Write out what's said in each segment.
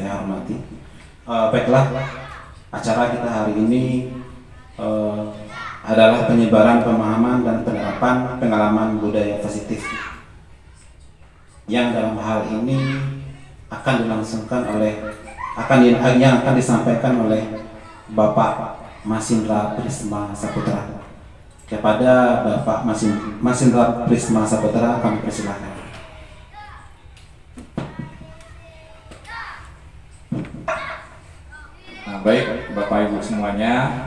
saya hormati. Baiklah, acara kita hari ini adalah penyebaran pemahaman dan penerapan pengalaman budaya positif yang dalam hal ini akan dilangsungkan yang akan disampaikan oleh Bapak Masindra Prisma Saputra. Kepada Bapak Masindra Prisma Saputra kami persilahkan. Baik, Bapak Ibu semuanya,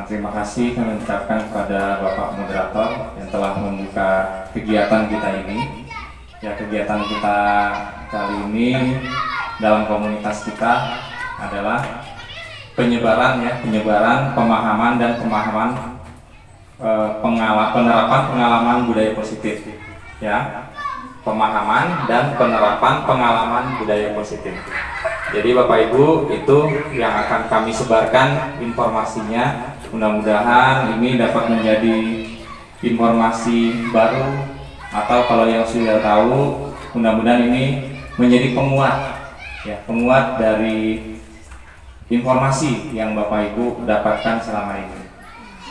terima kasih kami ucapkan kepada Bapak Moderator yang telah membuka kegiatan kita ini. Ya, kegiatan kita kali ini dalam komunitas kita adalah penyebaran pemahaman dan penerapan pengalaman budaya positif. Ya, pemahaman dan penerapan pengalaman budaya positif. Jadi Bapak Ibu, itu yang akan kami sebarkan informasinya. Mudah-mudahan ini dapat menjadi informasi baru, atau kalau yang sudah tahu, mudah-mudahan ini menjadi penguat dari informasi yang Bapak Ibu dapatkan selama ini.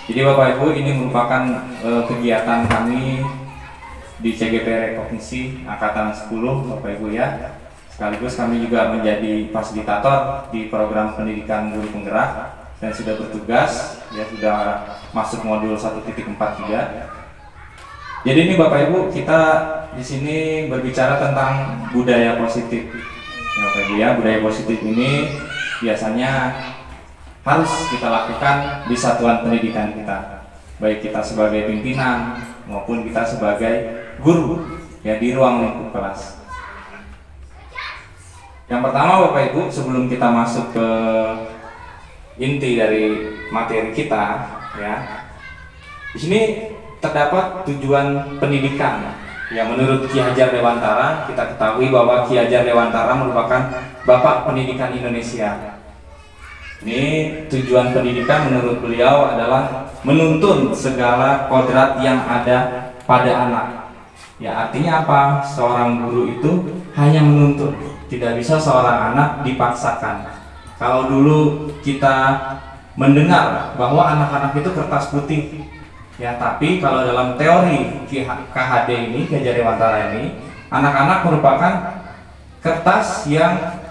Jadi Bapak Ibu, ini merupakan kegiatan kami di CGP Rekognisi Angkatan 10, Bapak Ibu ya. Sekaligus kami juga menjadi fasilitator di program pendidikan guru penggerak dan sudah bertugas, ya sudah masuk modul 1.43. Jadi ini Bapak Ibu, kita di sini berbicara tentang budaya positif. Ya, Bapak Ibu ya, budaya positif ini biasanya harus kita lakukan di satuan pendidikan kita, baik kita sebagai pimpinan maupun kita sebagai guru ya di ruang lingkup kelas. Yang pertama Bapak Ibu, sebelum kita masuk ke inti dari materi kita, ya, di sini terdapat tujuan pendidikan. Ya, menurut Ki Hajar Dewantara, kita ketahui bahwa Ki Hajar Dewantara merupakan Bapak Pendidikan Indonesia. Ini tujuan pendidikan menurut beliau adalah menuntun segala kodrat yang ada pada anak. Ya, artinya apa? Seorang guru itu hanya menuntun, tidak bisa seorang anak dipaksakan. Kalau dulu kita mendengar bahwa anak-anak itu kertas putih, ya, tapi kalau dalam teori KHD ini, Ki Hajar Dewantara ini, anak-anak merupakan kertas yang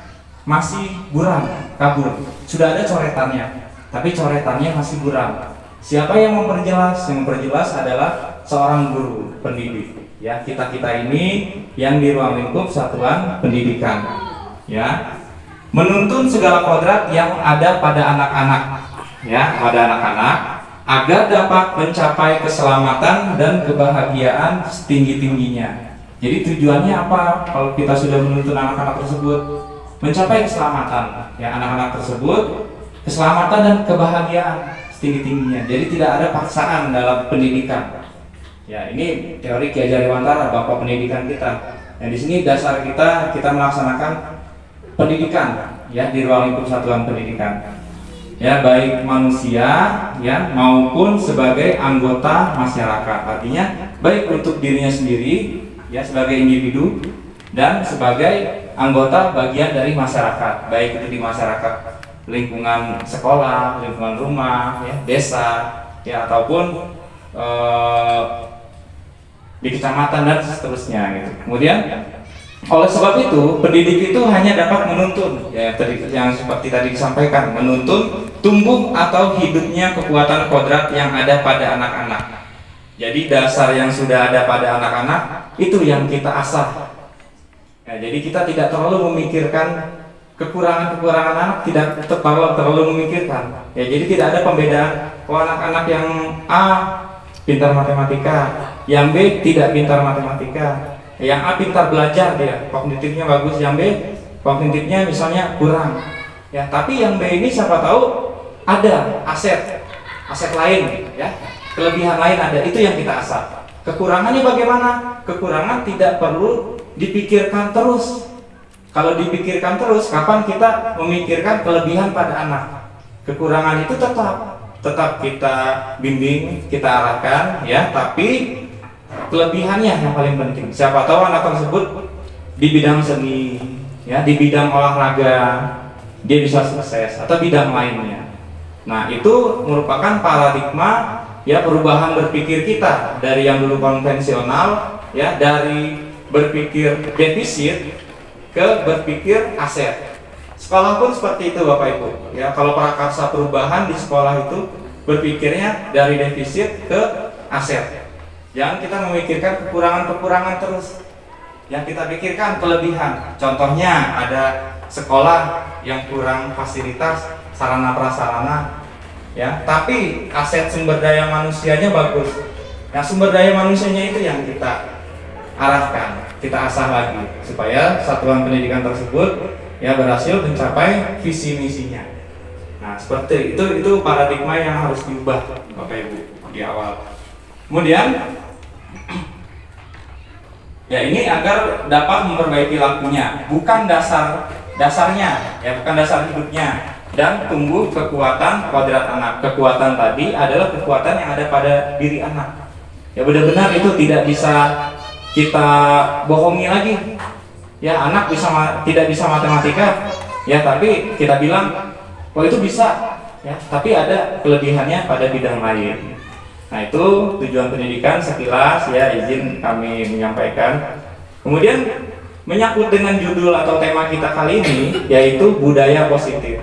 masih buram, kabur. Sudah ada coretannya, tapi coretannya masih buram. Siapa yang memperjelas? Yang memperjelas adalah seorang guru pendidik. Ya, kita ini yang di ruang lingkup satuan pendidikan, ya, menuntun segala kodrat yang ada pada anak-anak, ya, pada anak-anak agar dapat mencapai keselamatan dan kebahagiaan setinggi-tingginya. Jadi tujuannya apa? Kalau kita sudah menuntun anak-anak tersebut mencapai keselamatan, ya, anak-anak tersebut keselamatan dan kebahagiaan setinggi-tingginya. Jadi tidak ada paksaan dalam pendidikan. Ya, ini teori Ki Hajar Dewantara, Bapak Pendidikan kita. Nah, di sini dasar kita melaksanakan pendidikan, ya, di ruang lingkup satuan pendidikan. Ya, baik manusia, ya, maupun sebagai anggota masyarakat. Artinya baik untuk dirinya sendiri, ya, sebagai individu, dan sebagai anggota bagian dari masyarakat, baik itu di masyarakat lingkungan sekolah, lingkungan rumah, ya, desa, ya, ataupun di kecamatan dan seterusnya gitu. Kemudian oleh sebab itu pendidik itu hanya dapat menuntun, ya, yang seperti tadi disampaikan, menuntun tumbuh atau hidupnya kekuatan kodrat yang ada pada anak-anak. Jadi dasar yang sudah ada pada anak-anak itu yang kita asah. Ya, jadi kita tidak terlalu memikirkan kekurangan-kekurangan anak, tidak terlalu memikirkan. Ya, jadi tidak ada pembedaan. Oh, anak-anak yang A pintar matematika, yang B tidak pintar matematika. Yang A pintar belajar, dia kognitifnya bagus, yang B kognitifnya misalnya kurang. Ya, tapi yang B ini siapa tahu ada aset lain, ya, kelebihan lain ada. Itu yang kita asah. Kekurangannya bagaimana? Kekurangan tidak perlu dipikirkan terus. Kalau dipikirkan terus, kapan kita memikirkan kelebihan pada anak? Kekurangan itu tetap kita bimbing, kita arahkan, ya, tapi kelebihannya yang paling penting. Siapa tahu anak tersebut di bidang seni, ya, di bidang olahraga, dia bisa sukses atau bidang lainnya. Nah, itu merupakan paradigma ya perubahan berpikir kita dari yang dulu konvensional, ya, dari berpikir defisit ke berpikir aset. Sekolah pun seperti itu Bapak Ibu. Ya, kalau prakarsa perubahan di sekolah itu berpikirnya dari defisit ke aset. Jangan kita memikirkan kekurangan-kekurangan terus. Yang kita pikirkan kelebihan. Contohnya ada sekolah yang kurang fasilitas, sarana prasarana, ya, tapi aset sumber daya manusianya bagus. Nah, sumber daya manusianya itu yang kita arahkan, kita asah lagi supaya satuan pendidikan tersebut ya berhasil mencapai visi misinya. Nah, seperti itu paradigma yang harus diubah Bapak Ibu di awal. Kemudian ya ini agar dapat memperbaiki lakunya, bukan dasarnya, ya, bukan dasar hidupnya, dan tumbuh kekuatan kodrat anak. Kekuatan tadi adalah kekuatan yang ada pada diri anak. Ya, benar-benar itu tidak bisa kita bohongi lagi. Ya, anak tidak bisa matematika, ya, tapi kita bilang, oh itu bisa, ya, tapi ada kelebihannya pada bidang lain. Nah, itu tujuan pendidikan sekilas, ya, izin kami menyampaikan. Kemudian menyangkut dengan judul atau tema kita kali ini, yaitu budaya positif.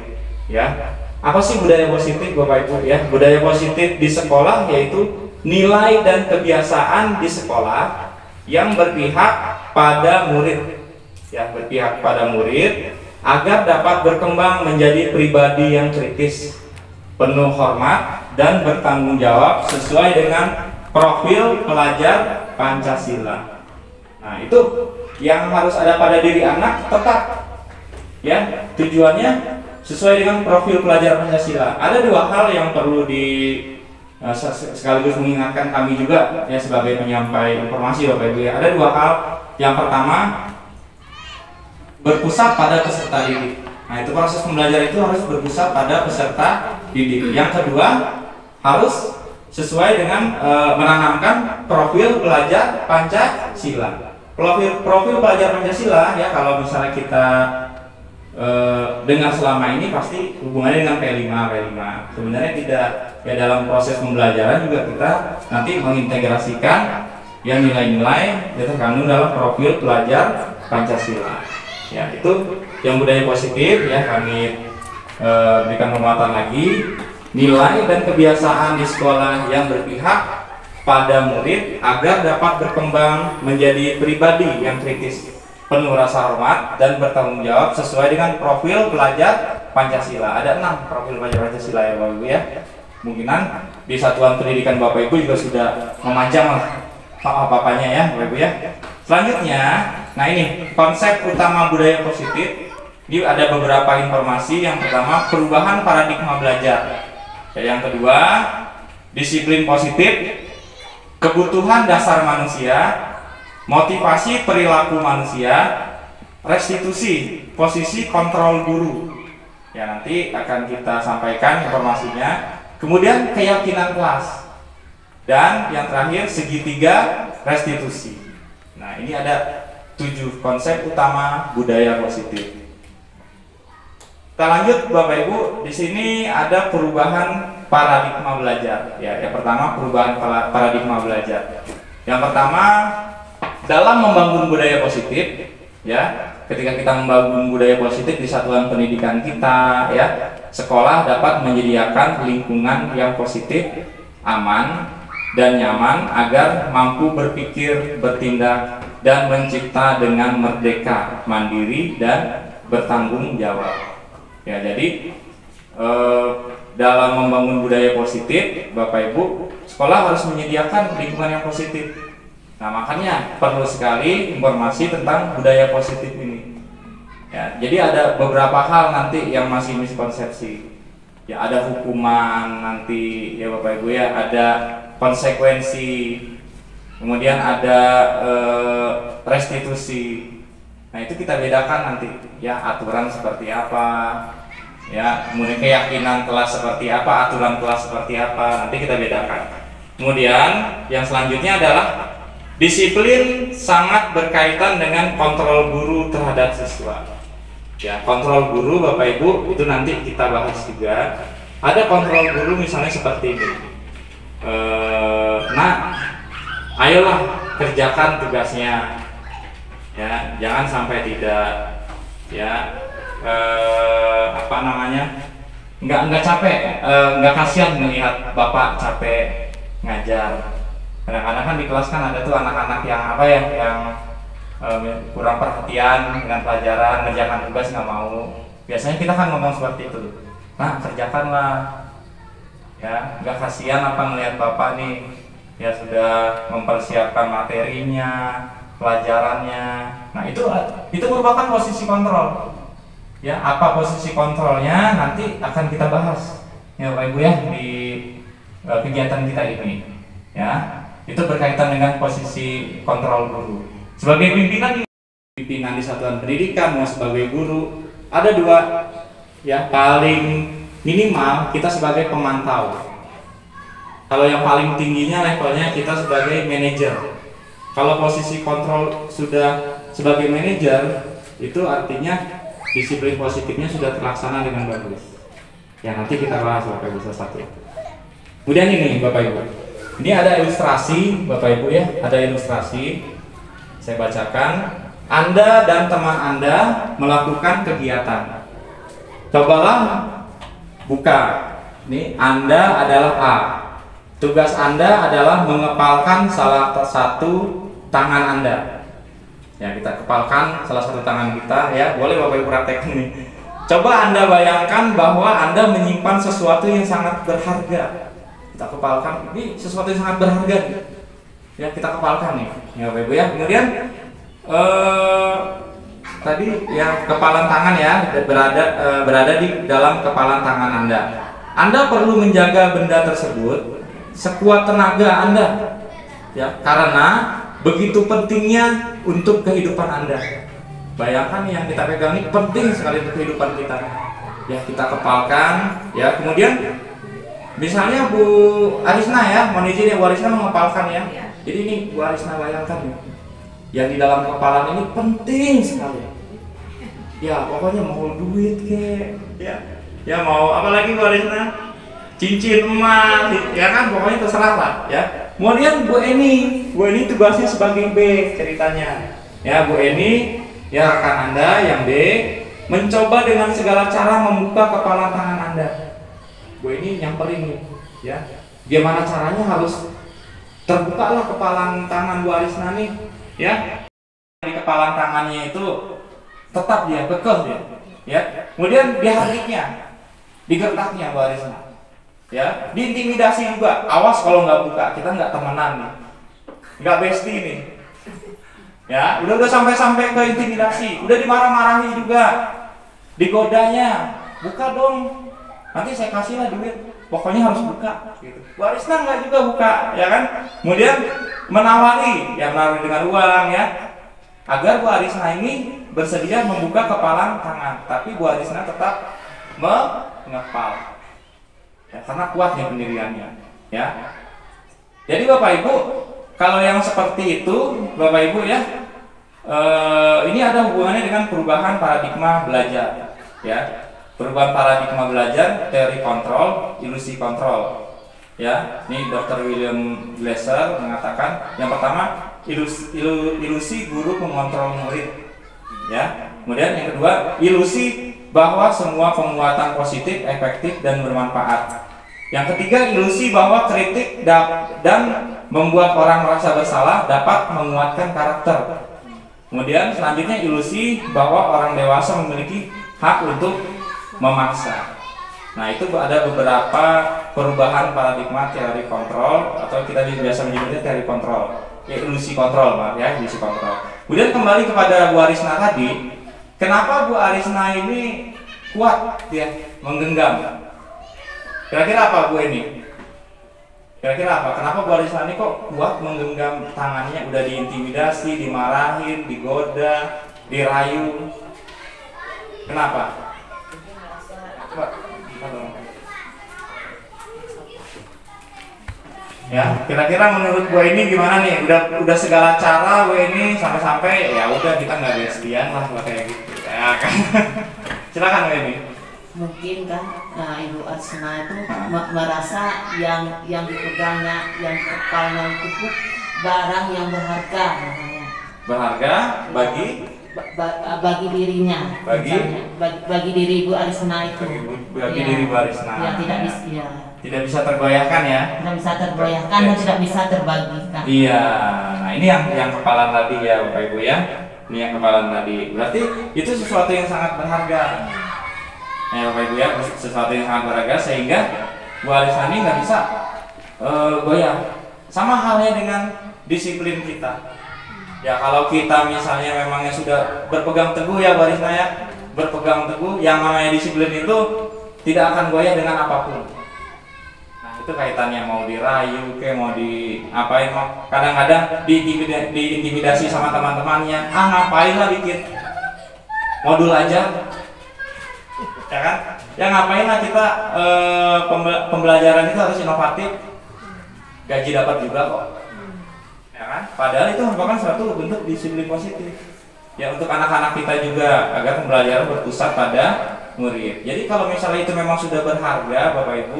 Ya, apa sih budaya positif Bapak Ibu? Ya, budaya positif di sekolah yaitu nilai dan kebiasaan di sekolah yang berpihak pada murid. Ya, berpihak pada murid agar dapat berkembang menjadi pribadi yang kritis, penuh hormat dan bertanggung jawab sesuai dengan profil pelajar Pancasila. Nah, itu yang harus ada pada diri anak tetap, ya, tujuannya sesuai dengan profil pelajar Pancasila. Ada dua hal yang perlu sekaligus mengingatkan kami juga, ya, sebagai penyampai informasi Bapak Ibu, ya. Ada dua hal. Yang pertama, berpusat pada peserta didik. Nah, itu proses pembelajaran itu harus berpusat pada peserta didik. Yang kedua, harus sesuai dengan menanamkan profil pelajar Pancasila. Profil pelajar Pancasila, ya, kalau misalnya kita dengar selama ini pasti hubungannya dengan P5. Sebenarnya tidak, ya, dalam proses pembelajaran juga kita nanti mengintegrasikan yang nilai-nilai yang terkandung dalam profil pelajar Pancasila. Ya, itu yang budaya positif, ya, kami berikan penguatan lagi. Nilai dan kebiasaan di sekolah yang berpihak pada murid agar dapat berkembang menjadi pribadi yang kritis, penuh rasa hormat dan bertanggung jawab sesuai dengan profil pelajar Pancasila. Ada 6 profil pelajar Pancasila, ya Bapak Ibu, ya. Kemungkinan di satuan pendidikan Bapak Ibu juga sudah memanjang apa-apanya, ya Bapak Ibu, ya. Selanjutnya, nah ini konsep utama budaya positif. Ini ada beberapa informasi. Yang pertama, perubahan paradigma belajar. Yang kedua, disiplin positif, kebutuhan dasar manusia, motivasi perilaku manusia, restitusi posisi kontrol guru. Ya, nanti akan kita sampaikan informasinya. Kemudian keyakinan kelas. Dan yang terakhir, segitiga restitusi. Nah, ini ada 7 konsep utama budaya positif. Kita lanjut Bapak Ibu, di sini ada perubahan paradigma belajar. Ya, yang pertama perubahan paradigma belajar. Yang pertama, dalam membangun budaya positif, ya, ketika kita membangun budaya positif di satuan pendidikan kita, ya, sekolah dapat menyediakan lingkungan yang positif, aman, dan nyaman agar mampu berpikir, bertindak, dan mencipta dengan merdeka, mandiri, dan bertanggung jawab. Ya, jadi dalam membangun budaya positif, Bapak Ibu, sekolah harus menyediakan lingkungan yang positif. Nah, makanya perlu sekali informasi tentang budaya positif ini. Ya, jadi ada beberapa hal nanti yang masih miskonsepsi. Ya, ada hukuman nanti, ya Bapak Ibu, ya, ada konsekuensi, kemudian ada restitusi. Nah, itu kita bedakan nanti, ya, aturan seperti apa, ya, kemudian keyakinan kelas seperti apa, aturan kelas seperti apa, nanti kita bedakan. Kemudian yang selanjutnya adalah Disiplin sangat berkaitan dengan kontrol guru terhadap siswa. Ya, kontrol guru Bapak Ibu itu nanti kita bahas juga. Ada kontrol guru misalnya seperti ini. Nah, ayolah kerjakan tugasnya. Ya, jangan sampai tidak. Ya, apa namanya? Nggak capek, nggak kasihan melihat Bapak capek ngajar. Kadang-kadang kan di kelas kan ada tuh anak-anak yang apa ya, yang kurang perhatian dengan pelajaran, ngerjakan tugas nggak mau. Biasanya kita kan ngomong seperti itu. Nah, kerjakanlah. Ya, nggak kasihan apa ngelihat Bapak nih, ya sudah mempersiapkan materinya, pelajarannya. Nah, itu merupakan posisi kontrol. Ya, apa posisi kontrolnya nanti akan kita bahas. Ya, Bapak Ibu ya, di kegiatan kita ini. Ya. Itu berkaitan dengan posisi kontrol guru. Sebagai pimpinan di satuan pendidikan mau sebagai guru, ada dua ya, paling minimal kita sebagai pemantau. Kalau yang paling tingginya levelnya kita sebagai manajer. Kalau posisi kontrol sudah sebagai manajer, itu artinya disiplin positifnya sudah terlaksana dengan bagus. Ya, nanti kita bahas Bapak Ibu satu. Kemudian ini Bapak Ibu. Ini ada ilustrasi, Bapak Ibu ya, ada ilustrasi. Saya bacakan. Anda dan teman Anda melakukan kegiatan. Cobalah buka. Ini Anda adalah A. Tugas Anda adalah mengepalkan salah satu tangan Anda. Ya, kita kepalkan salah satu tangan kita ya. Boleh Bapak Ibu praktek ini. Coba Anda bayangkan bahwa Anda menyimpan sesuatu yang sangat berharga. Kita kepalkan, ini sesuatu yang sangat berharga nih. Ya, kita kepalkan nih ya Bapak Ibu ya. Kemudian tadi ya kepalan tangan ya berada di dalam kepalan tangan Anda. Anda perlu menjaga benda tersebut sekuat tenaga Anda ya, karena begitu pentingnya untuk kehidupan Anda. Bayangkan yang kita pegang ini penting sekali untuk kehidupan kita. Ya, kita kepalkan ya. Kemudian misalnya Bu Arisna ya, mohon izin ya Bu Arisna mengepalkan ya. Jadi ini Bu Arisna bayangkan ya, yang di dalam kepalan ini penting sekali. Ya pokoknya mau duit ke, ya mau apalagi Bu Arisna, cincin emas, ya kan pokoknya terserah lah ya. Kemudian Bu Eni tugasnya sebagai B ceritanya. Ya Bu Eni ya rekan Anda yang B mencoba dengan segala cara membuka kepalan tangan Anda. Bu ini nyamperin nih, ya. Gimana caranya harus terbukalah kepalan tangan Bu Arisna nih, ya. Di kepalan tangannya itu tetap dia kekeh dia, ya. Kemudian di hardiknya, di gertaknya Bu Arisna, ya. Diintimidasi juga. Awas kalau nggak buka, kita nggak temenan nih, nggak bestie nih, ya. Udah sampai ke intimidasi, udah dimarah-marahi juga, digodanya, buka dong. Nanti saya kasih lah duit, pokoknya harus buka gitu. Bu Arisna nggak juga buka, ya kan? Kemudian menawari dengan uang ya, agar Bu Arisna ini bersedia membuka kepalan tangan, tapi Bu Arisna tetap mengepal ya, karena kuatnya pendiriannya ya. Jadi Bapak Ibu, kalau yang seperti itu Bapak Ibu ya, ini ada hubungannya dengan perubahan paradigma belajar ya. Perubahan paradigma belajar, teori kontrol, ilusi kontrol. Ya, ini Dr. William Glasser mengatakan yang pertama ilusi guru mengontrol murid. Ya. Kemudian yang kedua, ilusi bahwa semua penguatan positif, efektif dan bermanfaat. Yang ketiga, ilusi bahwa kritik dan membuat orang merasa bersalah dapat menguatkan karakter. Kemudian selanjutnya ilusi bahwa orang dewasa memiliki hak untuk memaksa. Nah, itu ada beberapa perubahan paradigma teori kontrol atau kita biasa menyebutnya teori kontrol. Ya, ilusi kontrol, Pak, ya, ilusi kontrol. Kemudian kembali kepada Bu Arisna tadi, kenapa Bu Arisna ini kuat dia menggenggam? Kira-kira apa Bu ini? Kira-kira apa? Kenapa Bu Arisna ini kok kuat menggenggam tangannya? Udah diintimidasi, dimarahin, digoda, dirayu. Kenapa? Ya, kira-kira menurut Bu ini gimana nih? Udah segala cara Bu ini sampai-sampai ya udah kita nggak bestian lah kayak gitu. Ya kan. Silakan Bu ini. Mungkin kan Ibu Arsna itu merasa yang dipegangnya, yang kepalanya itu barang yang berharga namanya. Berharga bagi bagi dirinya. Bagi diri Ibu Arsna itu. Bagi diri Bu Arisna. Ya, Tidak bisa tergoyahkan ya. Tidak bisa tergoyahkan dan tidak bisa terbagikan. Iya. Nah, ini yang kepalan tadi ya Bapak Ibu ya. Ini yang kepalan tadi. Berarti itu sesuatu yang sangat berharga. Ya Bapak Ibu ya, sesuatu yang sangat berharga sehingga Bu Arisna ini nggak bisa goyah. Sama halnya dengan disiplin kita. Ya kalau kita misalnya memangnya sudah berpegang teguh ya Bu Arisna ya, berpegang teguh, yang namanya disiplin itu tidak akan goyah dengan apapun. Nah itu kaitannya mau dirayu, kayak mau diapain, kadang-kadang diintimidasi sama teman-temannya, ngapain lah bikin modul aja. Ya kan? Ya ngapain lah kita pembelajaran itu harus inovatif, gaji dapat juga kok, ya kan? Padahal itu merupakan suatu bentuk disiplin positif. Ya untuk anak-anak kita juga agar pembelajaran berpusat pada murid. Jadi kalau misalnya itu memang sudah berharga, Bapak Ibu,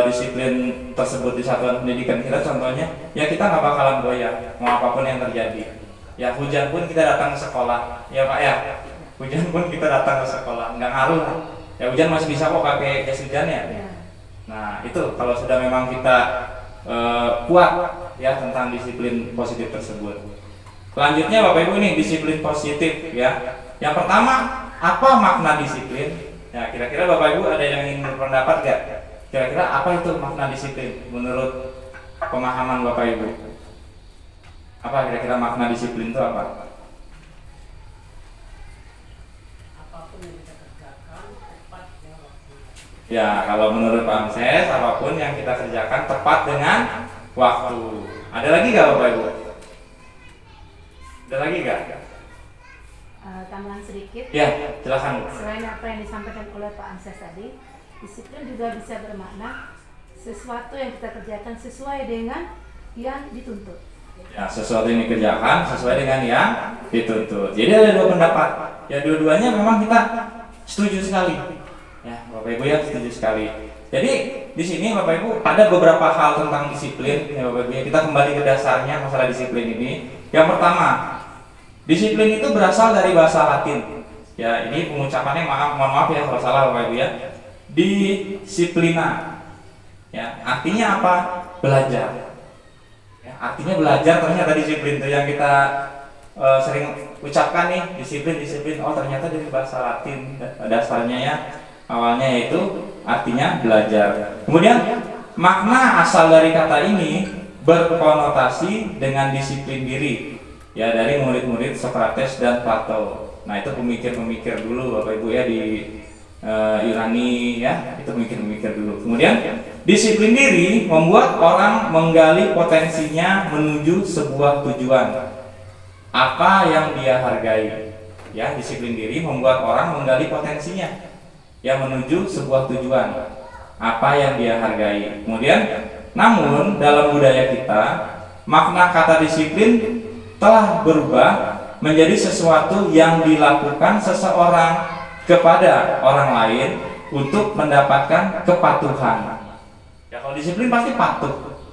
disiplin tersebut di satuan pendidikan kita contohnya, ya kita nggak bakalan goyah mau apapun yang terjadi. Ya hujan pun kita datang ke sekolah, ya Pak ya. Hujan pun kita datang ke sekolah, nggak ngaruh. Ya hujan masih bisa kok pakai jas hujan ya. Nah itu kalau sudah memang kita kuat ya tentang disiplin positif tersebut. Selanjutnya Bapak Ibu ini disiplin positif ya. Yang pertama, apa makna disiplin? Ya kira-kira Bapak Ibu ada yang ingin berpendapat gak? Kira-kira apa itu makna disiplin menurut pemahaman Bapak Ibu? Apa kira-kira makna disiplin itu apa? Ya, kalau menurut Pak Amses, apapun yang kita kerjakan tepat dengan waktu. Ada lagi nggak Bapak Ibu? Ada lagi nggak? Tambahan sedikit. Ya, silakan. Selain apa yang disampaikan oleh Pak Amses tadi, disiplin juga bisa bermakna sesuatu yang kita kerjakan sesuai dengan yang dituntut. Ya, sesuatu yang dikerjakan sesuai dengan yang dituntut. Jadi ada dua pendapat. Ya, dua-duanya memang kita setuju sekali. Ya, Bapak Ibu ya setuju sekali. Jadi di sini Bapak Ibu ada beberapa hal tentang disiplin. Ya Bapak Ibu ya, kita kembali ke dasarnya masalah disiplin ini. Yang pertama, disiplin itu berasal dari bahasa Latin. Ya, ini pengucapannya mohon maaf ya kalau salah Bapak Ibu ya. Disiplina. Ya, artinya apa? Belajar. Ya, artinya belajar ternyata disiplin itu yang kita sering ucapkan nih, disiplin. Oh, ternyata dari bahasa Latin dasarnya ya. Awalnya yaitu artinya belajar. Kemudian makna asal dari kata ini berkonotasi dengan disiplin diri. Ya dari murid-murid Sokrates dan Plato. Nah itu pemikir-pemikir dulu Bapak Ibu ya di Yunani ya, itu pemikir-pemikir dulu. Kemudian disiplin diri membuat orang menggali potensinya menuju sebuah tujuan. Apa yang dia hargai? Ya disiplin diri membuat orang menggali potensinya. Ya menuju sebuah tujuan apa yang dia hargai. Kemudian namun dalam budaya kita makna kata disiplin telah berubah menjadi sesuatu yang dilakukan seseorang kepada orang lain untuk mendapatkan kepatuhan. Ya kalau disiplin pasti patuh.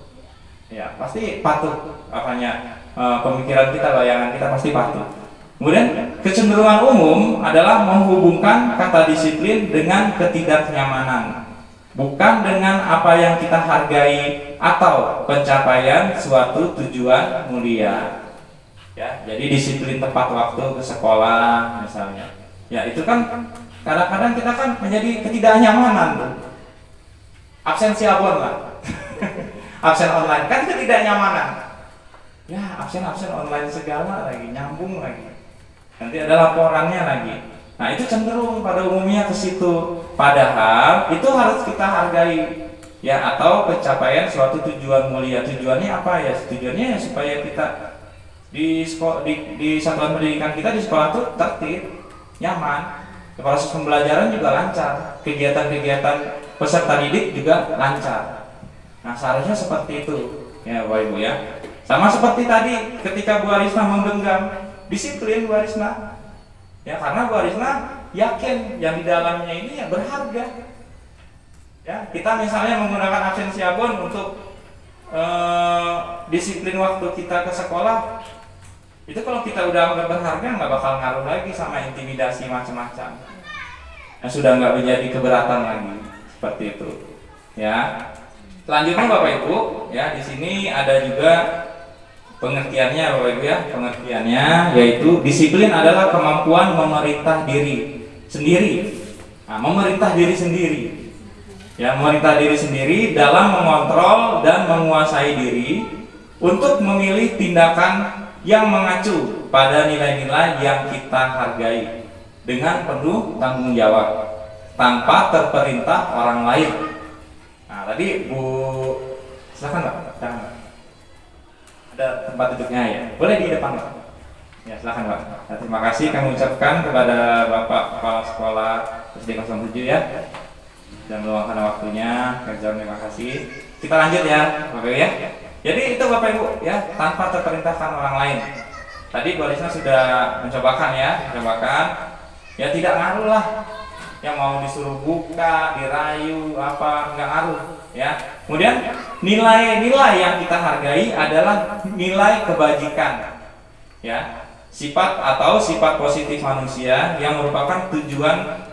Ya pasti patuh apanya pemikiran kita, bayangan kita pasti patuh. Kemudian kecenderungan umum adalah menghubungkan kata disiplin dengan ketidaknyamanan, bukan dengan apa yang kita hargai atau pencapaian suatu tujuan mulia. Ya, jadi disiplin tepat waktu ke sekolah misalnya. Ya, itu kan kadang-kadang kita kan menjadi ketidaknyamanan tuh. Absensi abon lah. Absen online kan ketidaknyamanan. Ya, absen online segala lagi, nyambung lagi. Nanti ada laporannya lagi. Nah itu cenderung pada umumnya ke situ. Padahal itu harus kita hargai. Ya atau pencapaian suatu tujuan mulia. Tujuannya apa ya? Tujuannya ya supaya kita di satuan pendidikan kita di sekolah tuh tertib, nyaman. Proses pembelajaran juga lancar. Kegiatan-kegiatan peserta didik juga lancar. Nah, seharusnya seperti itu, ya Bapak Ibu ya. Sama seperti tadi ketika Bu Arisna menggenggam, disiplin Bu Arisna. Ya, karena Bu Arisna yakin yang di dalamnya ini ya berharga. Ya, kita misalnya menggunakan absensiabon untuk disiplin waktu kita ke sekolah, itu kalau kita udah nggak berharga nggak bakal ngaruh lagi sama intimidasi macam-macam. Yang sudah nggak menjadi keberatan lagi seperti itu. Ya, selanjutnya Bapak Ibu, ya di sini ada juga pengertiannya Bapak Ibu ya, pengertiannya yaitu disiplin adalah kemampuan memerintah diri sendiri. Nah, memerintah diri sendiri. Ya, memerintah diri sendiri dalam mengontrol dan menguasai diri untuk memilih tindakan yang mengacu pada nilai-nilai yang kita hargai dengan penuh tanggung jawab tanpa terperintah orang lain. Nah, tadi Bu, silakan Pak, ada tempat duduknya ya, boleh di depan Pak. Ya, silakan Pak. Nah, terima kasih kami ucapkan kepada Bapak Kepala Sekolah SD 07 ya, dan meluangkan waktunya. Terima kasih. Kita lanjut ya Bapak Ibu ya. Jadi itu Bapak Ibu ya, tanpa terperintahkan orang lain. Tadi Bu Arisna sudah mencobakan ya, ya tidak ngaruh lah. Yang mau disuruh buka, dirayu, apa nggak ngaruh ya. Kemudian nilai-nilai yang kita hargai adalah nilai kebajikan ya, sifat atau sifat positif manusia yang merupakan tujuan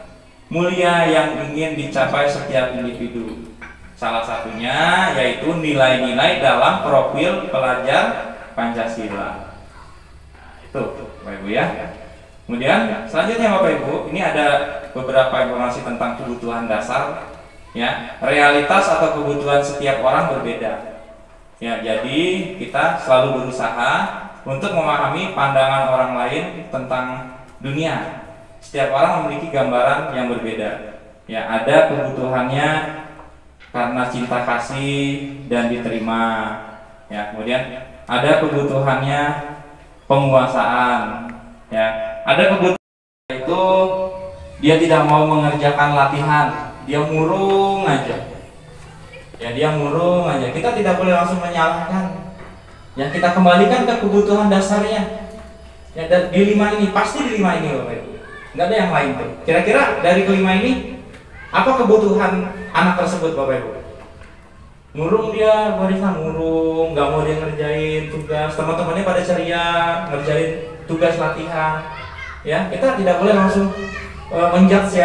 mulia yang ingin dicapai setiap individu. Salah satunya yaitu nilai-nilai dalam profil pelajar Pancasila. Nah, itu Bapak Ibu ya. Kemudian selanjutnya Bapak Ibu, ini ada beberapa informasi tentang kebutuhan dasar ya. Realitas atau kebutuhan setiap orang berbeda. Ya, jadi kita selalu berusaha untuk memahami pandangan orang lain tentang dunia. Setiap orang memiliki gambaran yang berbeda. Ya, ada kebutuhannya karena cinta kasih dan diterima. Ya, kemudian ada kebutuhannya penguasaan. Ya, ada kebutuhan itu dia tidak mau mengerjakan latihan, dia murung aja. Ya, dia murung aja. Kita tidak boleh langsung menyalahkan. Ya, kita kembalikan ke kebutuhan dasarnya. Ya, dan di 5 ini, pasti di 5 ini Bapak Ibu. Nggak ada yang lain tuh. Kira-kira dari kelima ini apa kebutuhan anak tersebut Bapak Ibu? Murung dia, Barisna murung, nggak mau dia ngerjain tugas, teman-temannya pada ceria ngerjain tugas latihan. Ya, kita tidak boleh langsung menjudge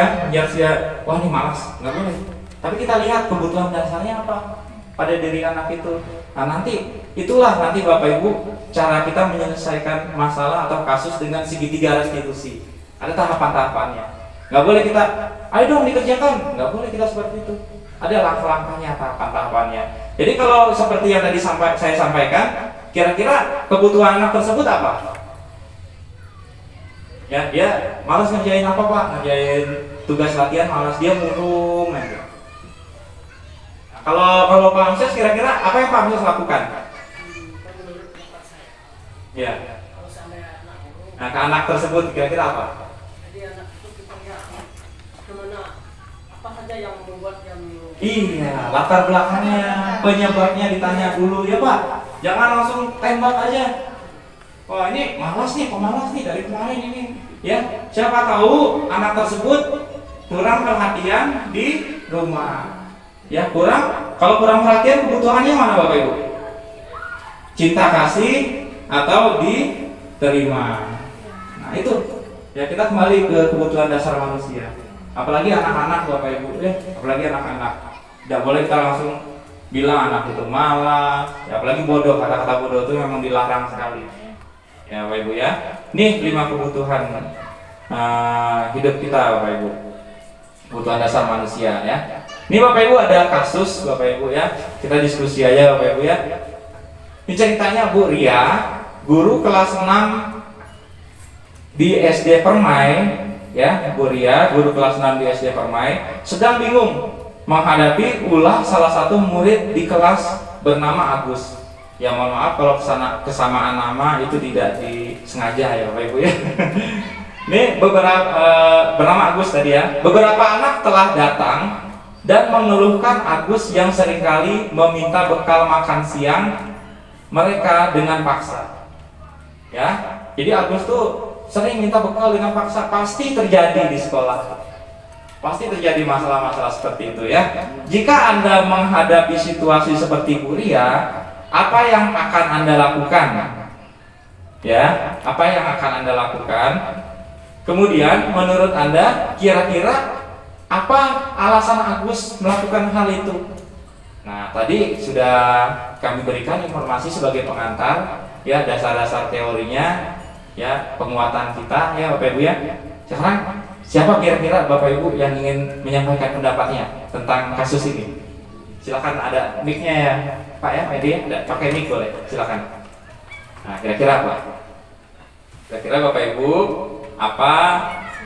ya, wah ini malas, nggak boleh. Tapi kita lihat kebutuhan dasarnya apa pada diri anak itu. Nah, itulah nanti Bapak Ibu cara kita menyelesaikan masalah atau kasus dengan segitiga restitusi. Ada tahapan-tahapannya. Nggak boleh kita, ayo dong dikerjakan. Nggak boleh kita seperti itu. Ada langkah-langkahnya, tahapan-tahapannya. Jadi kalau seperti yang tadi saya sampaikan, kira-kira kebutuhan anak tersebut apa? Ya, dia malas ngerjain apa Pak? Ngerjain tugas latihan malas, dia murung aja. Nah, kalau Pak Hamzah kira-kira apa yang Pak Hamzah lakukan? Ya. Nah, ke anak tersebut kira-kira apa? Yang membuat yang iya, latar belakangnya, penyebabnya ditanya dulu ya Pak. Jangan langsung tembak aja. Wah, ini malas nih, pemalas nih dari kemarin ini. Ya, siapa tahu anak tersebut kurang perhatian di rumah. Ya, kalau kurang perhatian kebutuhannya mana Bapak Ibu? Cinta kasih atau diterima. Nah, itu. Ya, kita kembali ke kebutuhan dasar manusia. Apalagi anak-anak Bapak Ibu ya, apalagi anak-anak. Tidak boleh kita langsung bilang anak itu malas, ya, apalagi bodoh. Kata-kata bodoh itu memang dilarang sekali. Ya Bapak Ibu ya. Nih 5 kebutuhan hidup kita Bapak Ibu. Kebutuhan dasar manusia ya. Ini Bapak Ibu ada kasus Bapak Ibu ya. Kita diskusi aja Bapak Ibu ya. Ini ceritanya Bu Ria, guru kelas 6 di SD Permai. Ya, Bu Ria, guru kelas 6 di SD Permai, sedang bingung menghadapi ulah salah satu murid di kelas bernama Agus. Ya, mohon maaf kalau kesamaan nama itu tidak disengaja ya Bapak Ibu ya. Ini beberapa bernama Agus tadi ya. Beberapa anak telah datang dan mengeluhkan Agus yang seringkali meminta bekal makan siang mereka dengan paksa. Ya, jadi Agus tuh sering minta bekal dengan paksa. Pasti terjadi di sekolah, pasti terjadi masalah-masalah seperti itu ya. Jika Anda menghadapi situasi seperti Bu Ria, apa yang akan Anda lakukan? Ya, apa yang akan Anda lakukan? Kemudian menurut Anda kira-kira apa alasan Agus melakukan hal itu? Nah, tadi sudah kami berikan informasi sebagai pengantar ya, dasar-dasar teorinya ya, penguatan kita ya Bapak Ibu ya. Sekarang siapa kira-kira Bapak Ibu yang ingin menyampaikan pendapatnya tentang kasus ini? Silakan, ada mic-nya ya Pak ya, media ada pakai mic boleh, silakan. Nah, kira-kira apa? Kira-kira Bapak Ibu apa?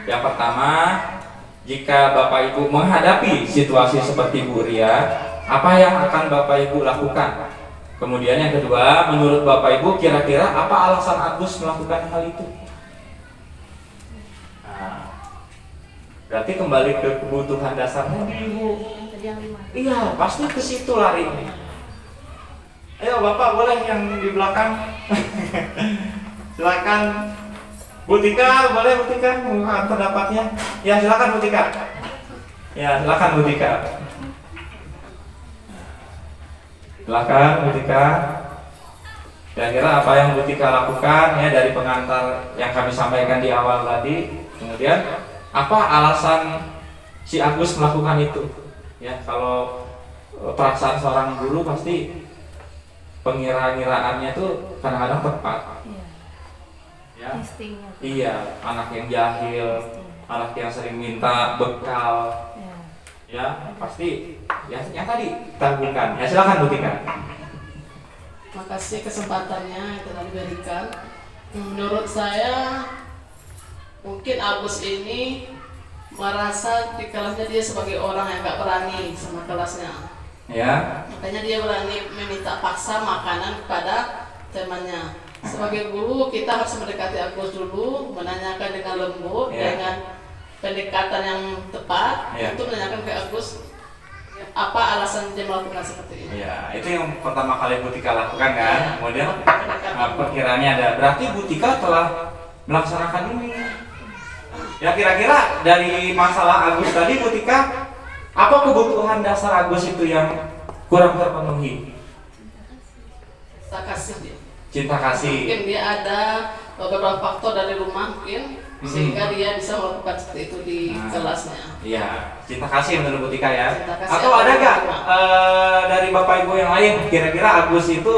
Yang pertama, jika Bapak Ibu menghadapi situasi seperti Bu Ria, apa yang akan Bapak Ibu lakukan? Kemudian yang kedua, menurut Bapak Ibu kira-kira apa alasan Agus melakukan hal itu? Nah, berarti kembali ke kebutuhan dasarnya Ibu. Iya, pasti ke situ lari. Ayo Bapak, boleh yang di belakang. Silakan. Bu Tika, boleh Bu Tika mengungkapkan pendapatnya? Ya, silakan Bu Tika. Ya, silakan Bu Tika. Silakan Bu Tika. Kira-kira apa yang Bu Tika lakukan ya dari pengantar yang kami sampaikan di awal tadi? Kemudian apa alasan si Agus melakukan itu? Ya, kalau perasaan seorang guru pasti pengira-ngiraannya itu kadang-kadang tepat. Ya. Iya, anak yang jahil, anak yang sering minta bekal, ya pasti ya yang tadi tanggungan. Ya silakan Bu Tika. Makasih kesempatannya yang telah diberikan. Menurut saya mungkin Agus ini merasa di kelasnya dia sebagai orang yang gak berani sama kelasnya. Ya. Makanya dia berani meminta paksa makanan kepada temannya. Sebagai guru kita harus mendekati Agus dulu, menanyakan dengan lembut, dengan pendekatan yang tepat untuk menanyakan ke Agus apa alasan dia melakukan seperti ini. Ya, itu yang pertama kali Bu Tika lakukan kan. Kemudian perkiraannya ada. Berarti Bu Tika telah melaksanakan ini. Ya, kira-kira dari masalah Agus tadi Bu Tika, apa kebutuhan dasar Agus itu yang kurang terpenuhi? Cinta kasih dia. Cinta kasih. Mungkin dia ada beberapa faktor dari rumah mungkin sehingga dia bisa melakukan seperti itu di kelasnya. Iya, cinta kasih menurut Bu Tika ya. Atau ada nggak dari Bapak Ibu yang lain kira-kira Agus itu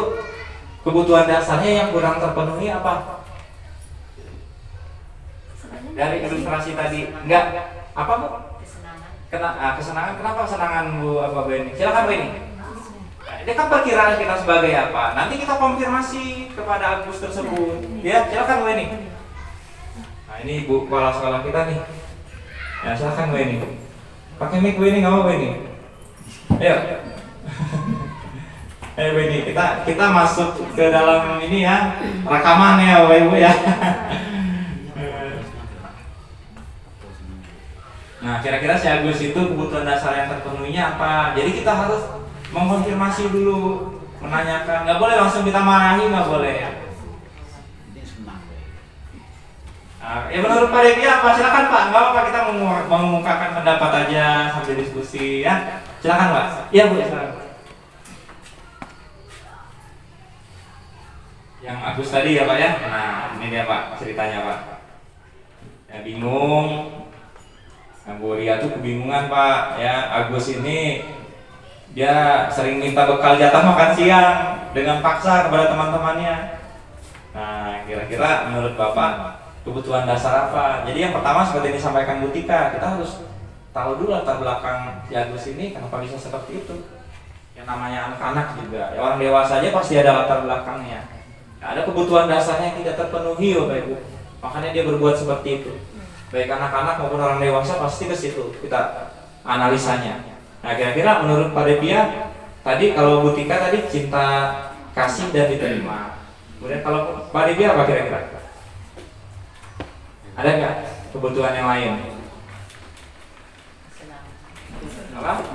kebutuhan dasarnya yang kurang terpenuhi apa? Dari ilustrasi tadi enggak apa Bu? Kesenangan. Kenapa kesenangan Bu apa Bu ini? Silakan Bu ini. Ini kan perkiraan kita sebagai apa? Nanti kita konfirmasi kepada Agus tersebut. Ya, silakan Bu ini. Nah, ini Bu kepala sekolah kita nih. Ya, silakan Bu ini. Pakai mic Bu ini, nggak mau Bu ini. Ayo. Ayo Bu ini, kita masuk ke dalam ini ya, rekaman ya Bapak Ibu ya. Nah, kira-kira si Agus itu kebutuhan dasar yang terpenuhinya apa? Jadi kita harus mengkonfirmasi dulu, menanyakan, nggak boleh langsung kita marahi, nggak boleh ya. Nah, ya menurut Pak Devi apa? Silakan Pak, nggak apa-apa kita mengungkapkan pendapat aja sambil diskusi ya. Silakan Pak. Iya Bu, silakan. Yang Agus tadi ya Pak ya. Nah ini dia Pak ceritanya Pak. Ya bingung. Yang Bu Ria tuh kebingungan Pak. Ya Agus ini dia sering minta bekal jatah makan siang dengan paksa kepada teman-temannya. Nah, kira-kira menurut Bapak kebutuhan dasar apa? Jadi yang pertama seperti yang disampaikan Bu Tika, kita harus tahu dulu latar belakang si Agus ini kenapa bisa seperti itu. Yang namanya anak-anak juga, ya, orang dewasa aja pasti ada latar belakangnya. Nah, ada kebutuhan dasarnya yang tidak terpenuhi Bapak Ibu. Makanya dia berbuat seperti itu. Baik anak-anak maupun orang dewasa pasti ke situ kita analisanya. Nah, kira-kira menurut Pak Devia tadi kalau Bu Tika tadi cinta kasih dan diterima. Kemudian kalau Pak Devia apa kira-kira? Ada nggak kebutuhan yang lain? Apa?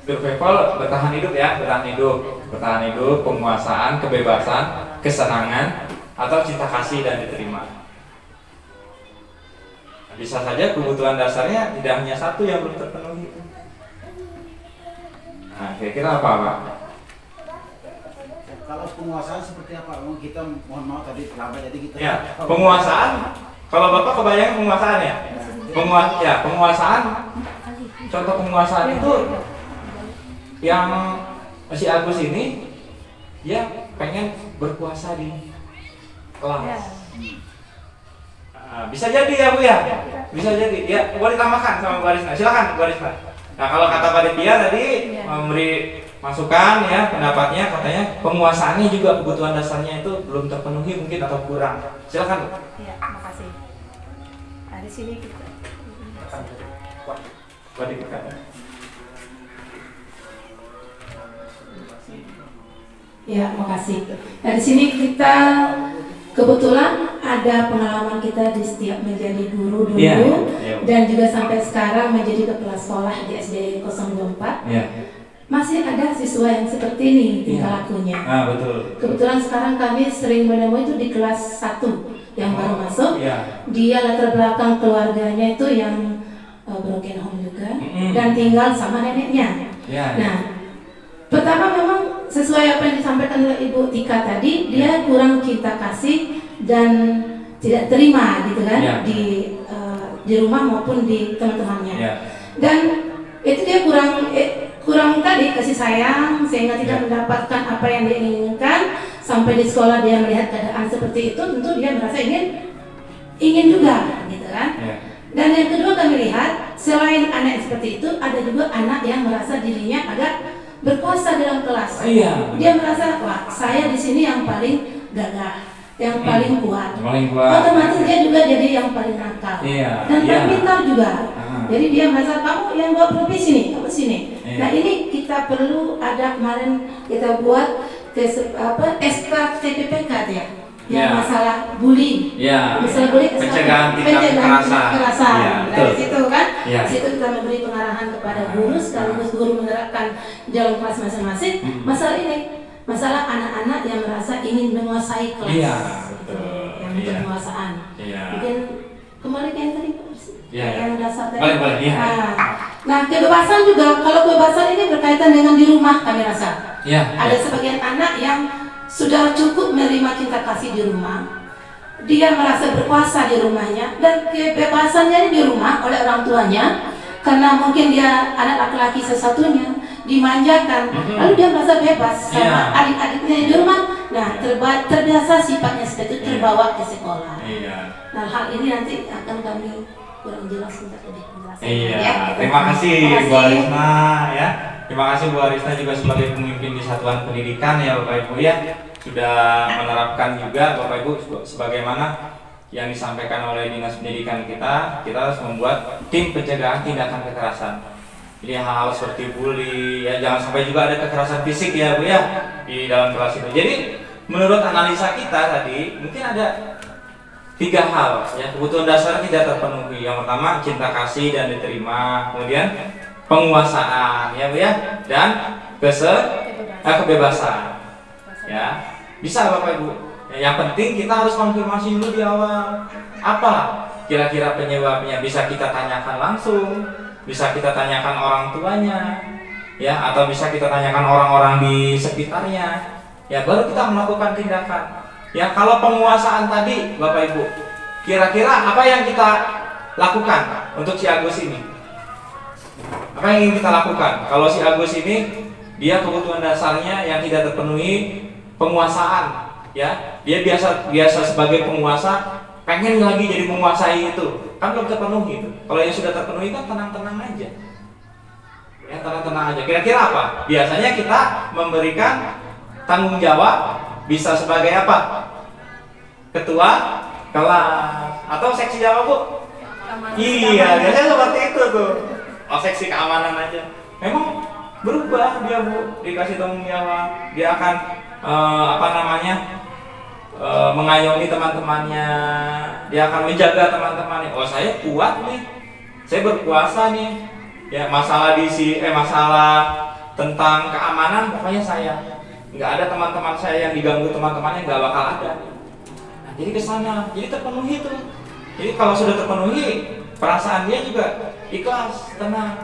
Survival, bertahan hidup ya, bertahan hidup, penguasaan, kebebasan, kesenangan, atau cinta kasih dan diterima. Bisa saja kebutuhan dasarnya tidak hanya satu yang belum terpenuhi. Nah, kira-kira apa, Pak? Kalau penguasaan seperti apa? Kita mohon maaf tadi terlambat jadi kita. Ya, penguasaan. Kalau Bapak kebayang penguasaan ya? Penguasaan. Contoh penguasaan itu yang si Agus ini dia pengen berkuasa di kelas. Bisa jadi ya Bu ya? Bisa jadi. Ya, boleh tambahkan sama Bu Arisna. Silakan Bu Arisna. Nah, kalau kata panitia tadi memberi masukan ya pendapatnya, katanya penguasaannya juga kebutuhan dasarnya itu belum terpenuhi mungkin atau kurang. Silakan Bu. Ya, makasih. Nah, di sini kita Ya, makasih. Nah, di sini kita kebetulan ada pengalaman kita di setiap menjadi guru dulu dan juga sampai sekarang menjadi kepala sekolah di SD 024. Masih ada siswa yang seperti ini tingkah lakunya. Betul. Kebetulan sekarang kami sering menemui itu di kelas 1 yang baru masuk. Dia latar belakang keluarganya itu yang broken home juga dan tinggal sama neneknya. Nah, pertama memang sesuai apa yang disampaikan oleh Ibu Tika tadi, dia kurang cinta kasih dan tidak terima gitu kan di rumah maupun di teman-temannya. Dan itu dia kurang tadi kasih sayang sehingga tidak mendapatkan apa yang dia inginkan. Sampai di sekolah dia melihat keadaan seperti itu, tentu dia merasa ingin juga gitu kan. Dan yang kedua kami lihat selain anak seperti itu, ada juga anak yang merasa dirinya agak berkuasa dalam kelas. Dia merasa, wah saya di sini yang paling gagah, yang paling kuat. Otomatis dia juga jadi yang paling nakal dan paling pintar juga. Jadi dia merasa kamu yang bawa lebih sini, kamu sini. Nah ini kita perlu ada kemarin kita buat SKTPPK ya. Yang masalah bullying, masalah bullying, pencegahan tingkat kekerasan. Dari situ kan, situ kita memberi pengarahan kepada guru, sekaligus guru menerapkan dalam kelas masing-masing. Masalah ini, masalah anak-anak yang merasa ingin menguasai kelas, yang penguasaan. Mungkin kembali ke yang tadi, yang dasar tadi. Nah, kebebasan juga. Kalau kebebasan ini berkaitan dengan di rumah, kami rasa. Ada sebagian anak yang sudah cukup menerima cinta kasih di rumah, dia merasa berkuasa di rumahnya dan kebebasannya di rumah oleh orang tuanya karena mungkin dia anak laki-laki sesatunya dimanjakan, lalu dia merasa bebas sama adik-adiknya di rumah. Nah, terbiasa sifatnya seperti itu, terbawa ke sekolah. Nah, hal ini nanti akan kami kurang jelas untuk lebih penjelasan. Terima kasih Bu Arisna ya. Terima kasih Bu Arisna juga sebagai pemimpin di Satuan Pendidikan ya Bapak Ibu ya, sudah menerapkan juga Bapak Ibu sebagaimana yang disampaikan oleh Dinas Pendidikan kita harus membuat tim pencegahan tindakan kekerasan. Jadi hal-hal seperti bully ya, jangan sampai juga ada kekerasan fisik ya Bu ya di dalam kelas itu. Jadi menurut analisa kita tadi mungkin ada 3 hal ya, kebutuhan dasar tidak terpenuhi. Yang pertama cinta kasih dan diterima, kemudian penguasaan ya Bu ya, dan kebebasan ya. Bisa Bapak Ibu ya, yang penting kita harus konfirmasi dulu di awal apa kira-kira penyebabnya. Bisa kita tanyakan langsung, bisa kita tanyakan orang tuanya ya, atau bisa kita tanyakan orang-orang di sekitarnya ya, baru kita melakukan tindakan ya. Kalau penguasaan tadi Bapak Ibu, kira-kira apa yang kita lakukan untuk si Agus ini? Apa yang ingin kita lakukan? Kalau si Agus ini dia kebutuhan dasarnya yang tidak terpenuhi, penguasaan ya, dia biasa sebagai penguasa pengen lagi jadi menguasai itu kan belum terpenuhi itu. Kalau yang sudah terpenuhi kan tenang-tenang aja ya, tenang-tenang aja. Kira-kira apa? Biasanya kita memberikan tanggung jawab, bisa sebagai apa? Ketua kelas atau seksi jawab Bu? Iya, biasanya seperti itu tuh. Seksi keamanan aja. Memang berubah dia Bu, dikasih tanggung jawab, dia akan mengayomi teman-temannya, dia akan menjaga teman-temannya. Oh, saya kuat nih, saya berkuasa nih. Ya, masalah masalah tentang keamanan pokoknya saya nggak ada, teman-teman saya yang diganggu teman-temannya nggak bakal ada. Nah, jadi kesana, jadi terpenuhi tuh. Jadi kalau sudah terpenuhi, perasaan dia juga ikhlas, tenang,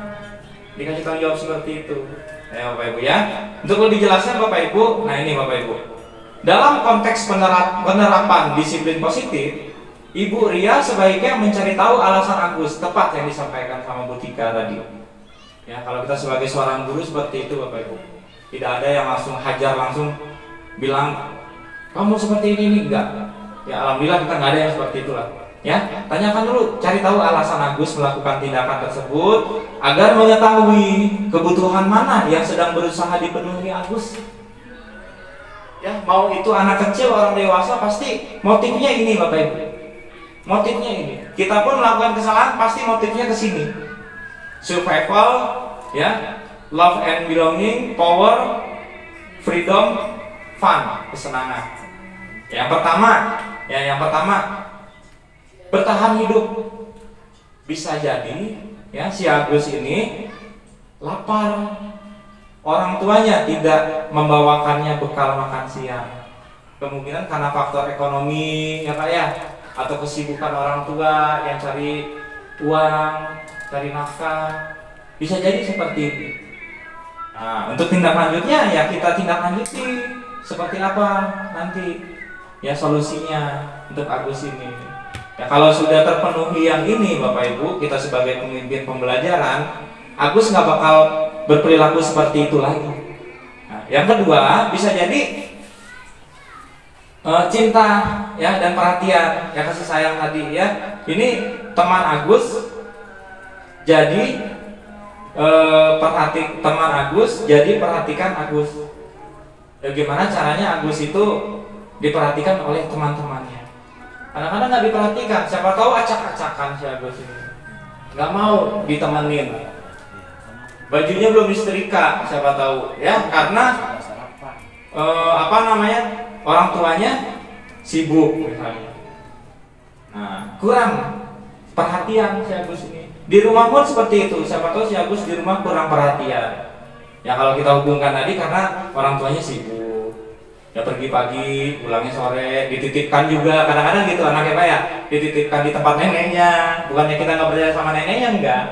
dikasih tanggung jawab seperti itu. Ya Bapak Ibu ya. Untuk lebih jelasnya Bapak Ibu, nah ini Bapak Ibu. Dalam konteks penerapan disiplin positif, Ibu Ria sebaiknya mencari tahu alasan Agus, tepat yang disampaikan sama Bu Tika tadi. Ya, kalau kita sebagai seorang guru seperti itu Bapak Ibu. Tidak ada yang langsung hajar, langsung bilang kamu seperti ini enggak. Ya alhamdulillah kita nggak ada yang seperti itulah. Ya, tanyakan dulu, cari tahu alasan Agus melakukan tindakan tersebut agar mengetahui kebutuhan mana yang sedang berusaha dipenuhi Agus. Ya, mau itu anak kecil, orang dewasa, pasti motifnya ini Bapak Ibu. Motifnya ini. Kita pun melakukan kesalahan pasti motifnya ke sini. Survival, ya, love and belonging, power, freedom, fun, kesenangan. Yang pertama bertahan hidup. Bisa jadi ya si Agus ini lapar, orang tuanya tidak membawakannya bekal makan siang. Kemungkinan karena faktor ekonomi ya Pak ya, atau kesibukan orang tua yang cari uang, cari nafkah. Bisa jadi seperti ini. Nah, untuk tindak lanjutnya ya kita tindak lanjuti seperti apa nanti ya solusinya untuk Agus ini. Ya kalau sudah terpenuhi yang ini Bapak Ibu, kita sebagai pemimpin pembelajaran, Agus nggak bakal berperilaku seperti itu lagi. Nah, yang kedua bisa jadi cinta ya dan perhatian, ya kasih sayang tadi ya. Ini teman Agus jadi teman Agus jadi perhatikan Agus. Bagaimana caranya Agus itu diperhatikan oleh teman-temannya? Kadang-kadang nggak diperhatikan, siapa tahu acak-acakan si Agus ini, nggak mau ditemenin, bajunya belum disetrika, siapa tahu ya, karena orang tuanya sibuk misalnya. Nah, kurang perhatian si Agus ini. Di rumah pun seperti itu, siapa tahu si Agus di rumah kurang perhatian. Ya kalau kita hubungkan tadi karena orang tuanya sibuk. Ya pergi pagi, pulangnya sore, dititipkan juga kadang-kadang gitu anaknya Pak ya, dititipkan di tempat neneknya, bukannya kita nggak percaya sama neneknya enggak.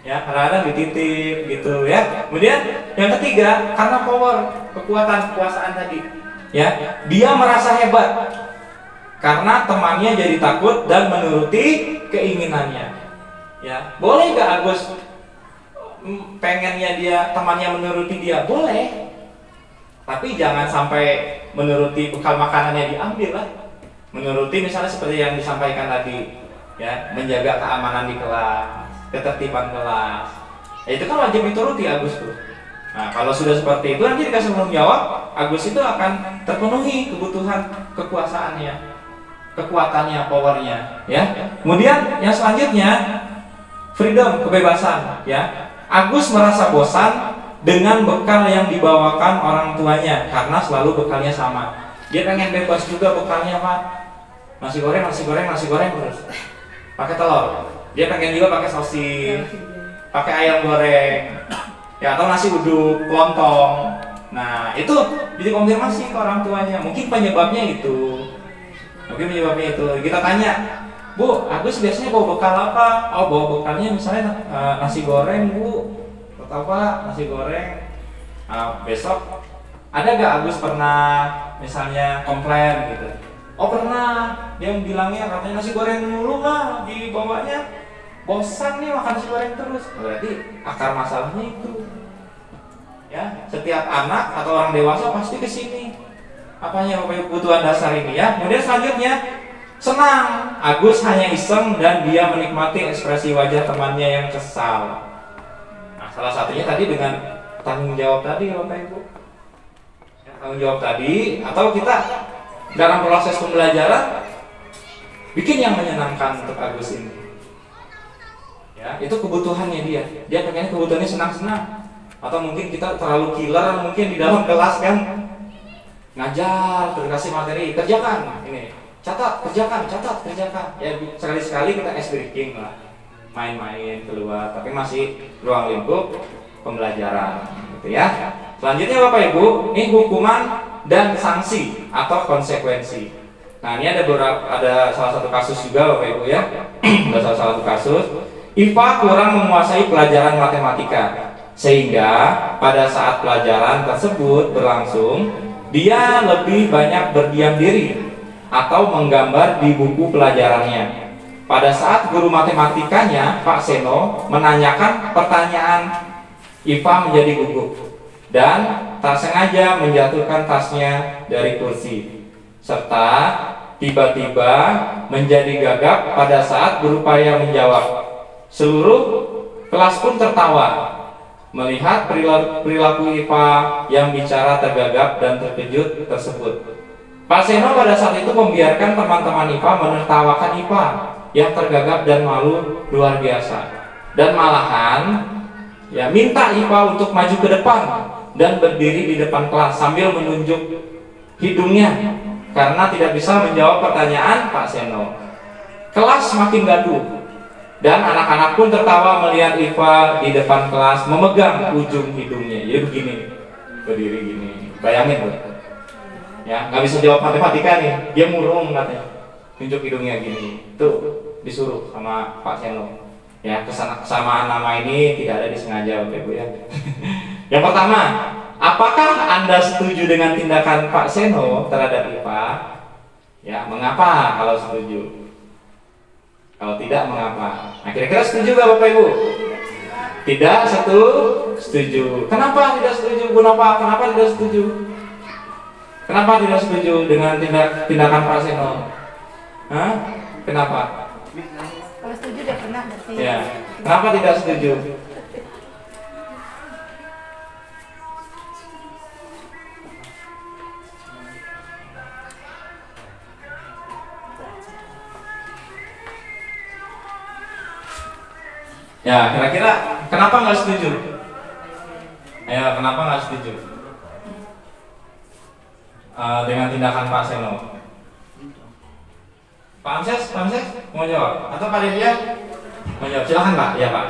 Ya kadang-kadang dititip gitu ya. Kemudian yang ketiga karena power, kekuasaan tadi. Ya dia merasa hebat karena temannya jadi takut dan menuruti keinginannya. Ya boleh nggak Agus pengennya dia temannya menuruti dia? Boleh. Tapi jangan sampai menuruti bekal makanannya diambil lah. Menuruti misalnya seperti yang disampaikan tadi, ya menjaga keamanan di kelas, ketertiban kelas. Ya, itu kan wajib dituruti Agus tuh. Nah kalau sudah seperti itu nanti dikasih tanggung jawab, Agus itu akan terpenuhi kebutuhan kekuasaannya, kekuatannya, powernya. Ya. Kemudian yang selanjutnya freedom, kebebasan. Ya. Agus merasa bosan dengan bekal yang dibawakan orang tuanya karena selalu bekalnya sama. Dia pengen bebas juga bekalnya Pak. Nasi goreng terus. Pakai telur. Dia pengen juga pakai sosis, pakai ayam goreng, ya atau nasi uduk, lontong. Nah itu jadi konfirmasi ke orang tuanya. Mungkin penyebabnya itu. Kita tanya, Bu, Agus biasanya bawa bekal apa? Oh bawa bekalnya misalnya nasi goreng Bu. Apa nasi goreng. Besok ada gak Agus pernah misalnya komplain gitu? Oh pernah, dia bilangnya katanya nasi goreng mulu mah dibawanya, bosan nih makan nasi goreng terus. Berarti akar masalahnya itu. Ya, setiap anak atau orang dewasa pasti kesini. Apanya kebutuhan dasar ini ya. Kemudian selanjutnya senang, Agus hanya iseng dan dia menikmati ekspresi wajah temannya yang kesal. Salah satunya tadi dengan tanggung jawab tadi Bapak Ibu. Ya, tanggung jawab tadi atau kita dalam proses pembelajaran bikin yang menyenangkan untuk Agus ini. Ya, itu kebutuhannya dia. Dia pengen kebutuhannya senang-senang. Atau mungkin kita terlalu killer mungkin di dalam kelas kan. ngajar, dikasih materi, kerjakan ini, catat, kerjakan. Ya sekali-sekali kita ice breaking lah, main-main keluar, tapi masih ruang lingkup pembelajaran, gitu ya. Selanjutnya Bapak Ibu, ini hukuman dan sanksi atau konsekuensi. Nah ini ada salah satu kasus juga Bapak Ibu ya, ada salah satu kasus. IPA kurang menguasai pelajaran matematika, sehingga pada saat pelajaran tersebut berlangsung, dia lebih banyak berdiam diri atau menggambar di buku pelajarannya. Pada saat guru matematikanya, Pak Seno, menanyakan pertanyaan, IPA menjadi gugup dan tak sengaja menjatuhkan tasnya dari kursi, serta tiba-tiba menjadi gagap pada saat berupaya menjawab. Seluruh kelas pun tertawa melihat perilaku IPA yang bicara tergagap dan terkejut tersebut. Pak Seno pada saat itu membiarkan teman-teman IPA menertawakan IPA yang tergagap dan malu luar biasa, dan malahan ya minta IPA untuk maju ke depan dan berdiri di depan kelas sambil menunjuk hidungnya karena tidak bisa menjawab pertanyaan Pak Seno. Kelas makin gaduh dan anak-anak pun tertawa melihat IPA di depan kelas memegang ujung hidungnya. Ya begini, berdiri gini. Bayangin tuh, ya nggak bisa jawab matematika nih, dia murung katanya, tunjuk hidungnya gini. Tuh disuruh sama Pak Seno. Ya kesamaan nama ini tidak ada disengaja Bapak Ibu ya. Yang pertama, apakah Anda setuju dengan tindakan Pak Seno terhadap IPA? Ya, mengapa kalau setuju? Kalau tidak, mengapa? Nah, kira-kira setuju gak Bapak Ibu? Tidak setuju. Kenapa tidak setuju? Kenapa tidak setuju? Kenapa tidak setuju dengan tindakan Pak Seno? Hah? Kenapa? Kalau setuju udah pernah berarti. Ya. Kenapa tidak setuju? Ya, kira-kira kenapa nggak setuju? Ayo, kenapa nggak setuju dengan tindakan Pak Seno? Pak Amses mau jawab? Atau Pak Devia mau jawab? Silakan Pak. Ya Pak.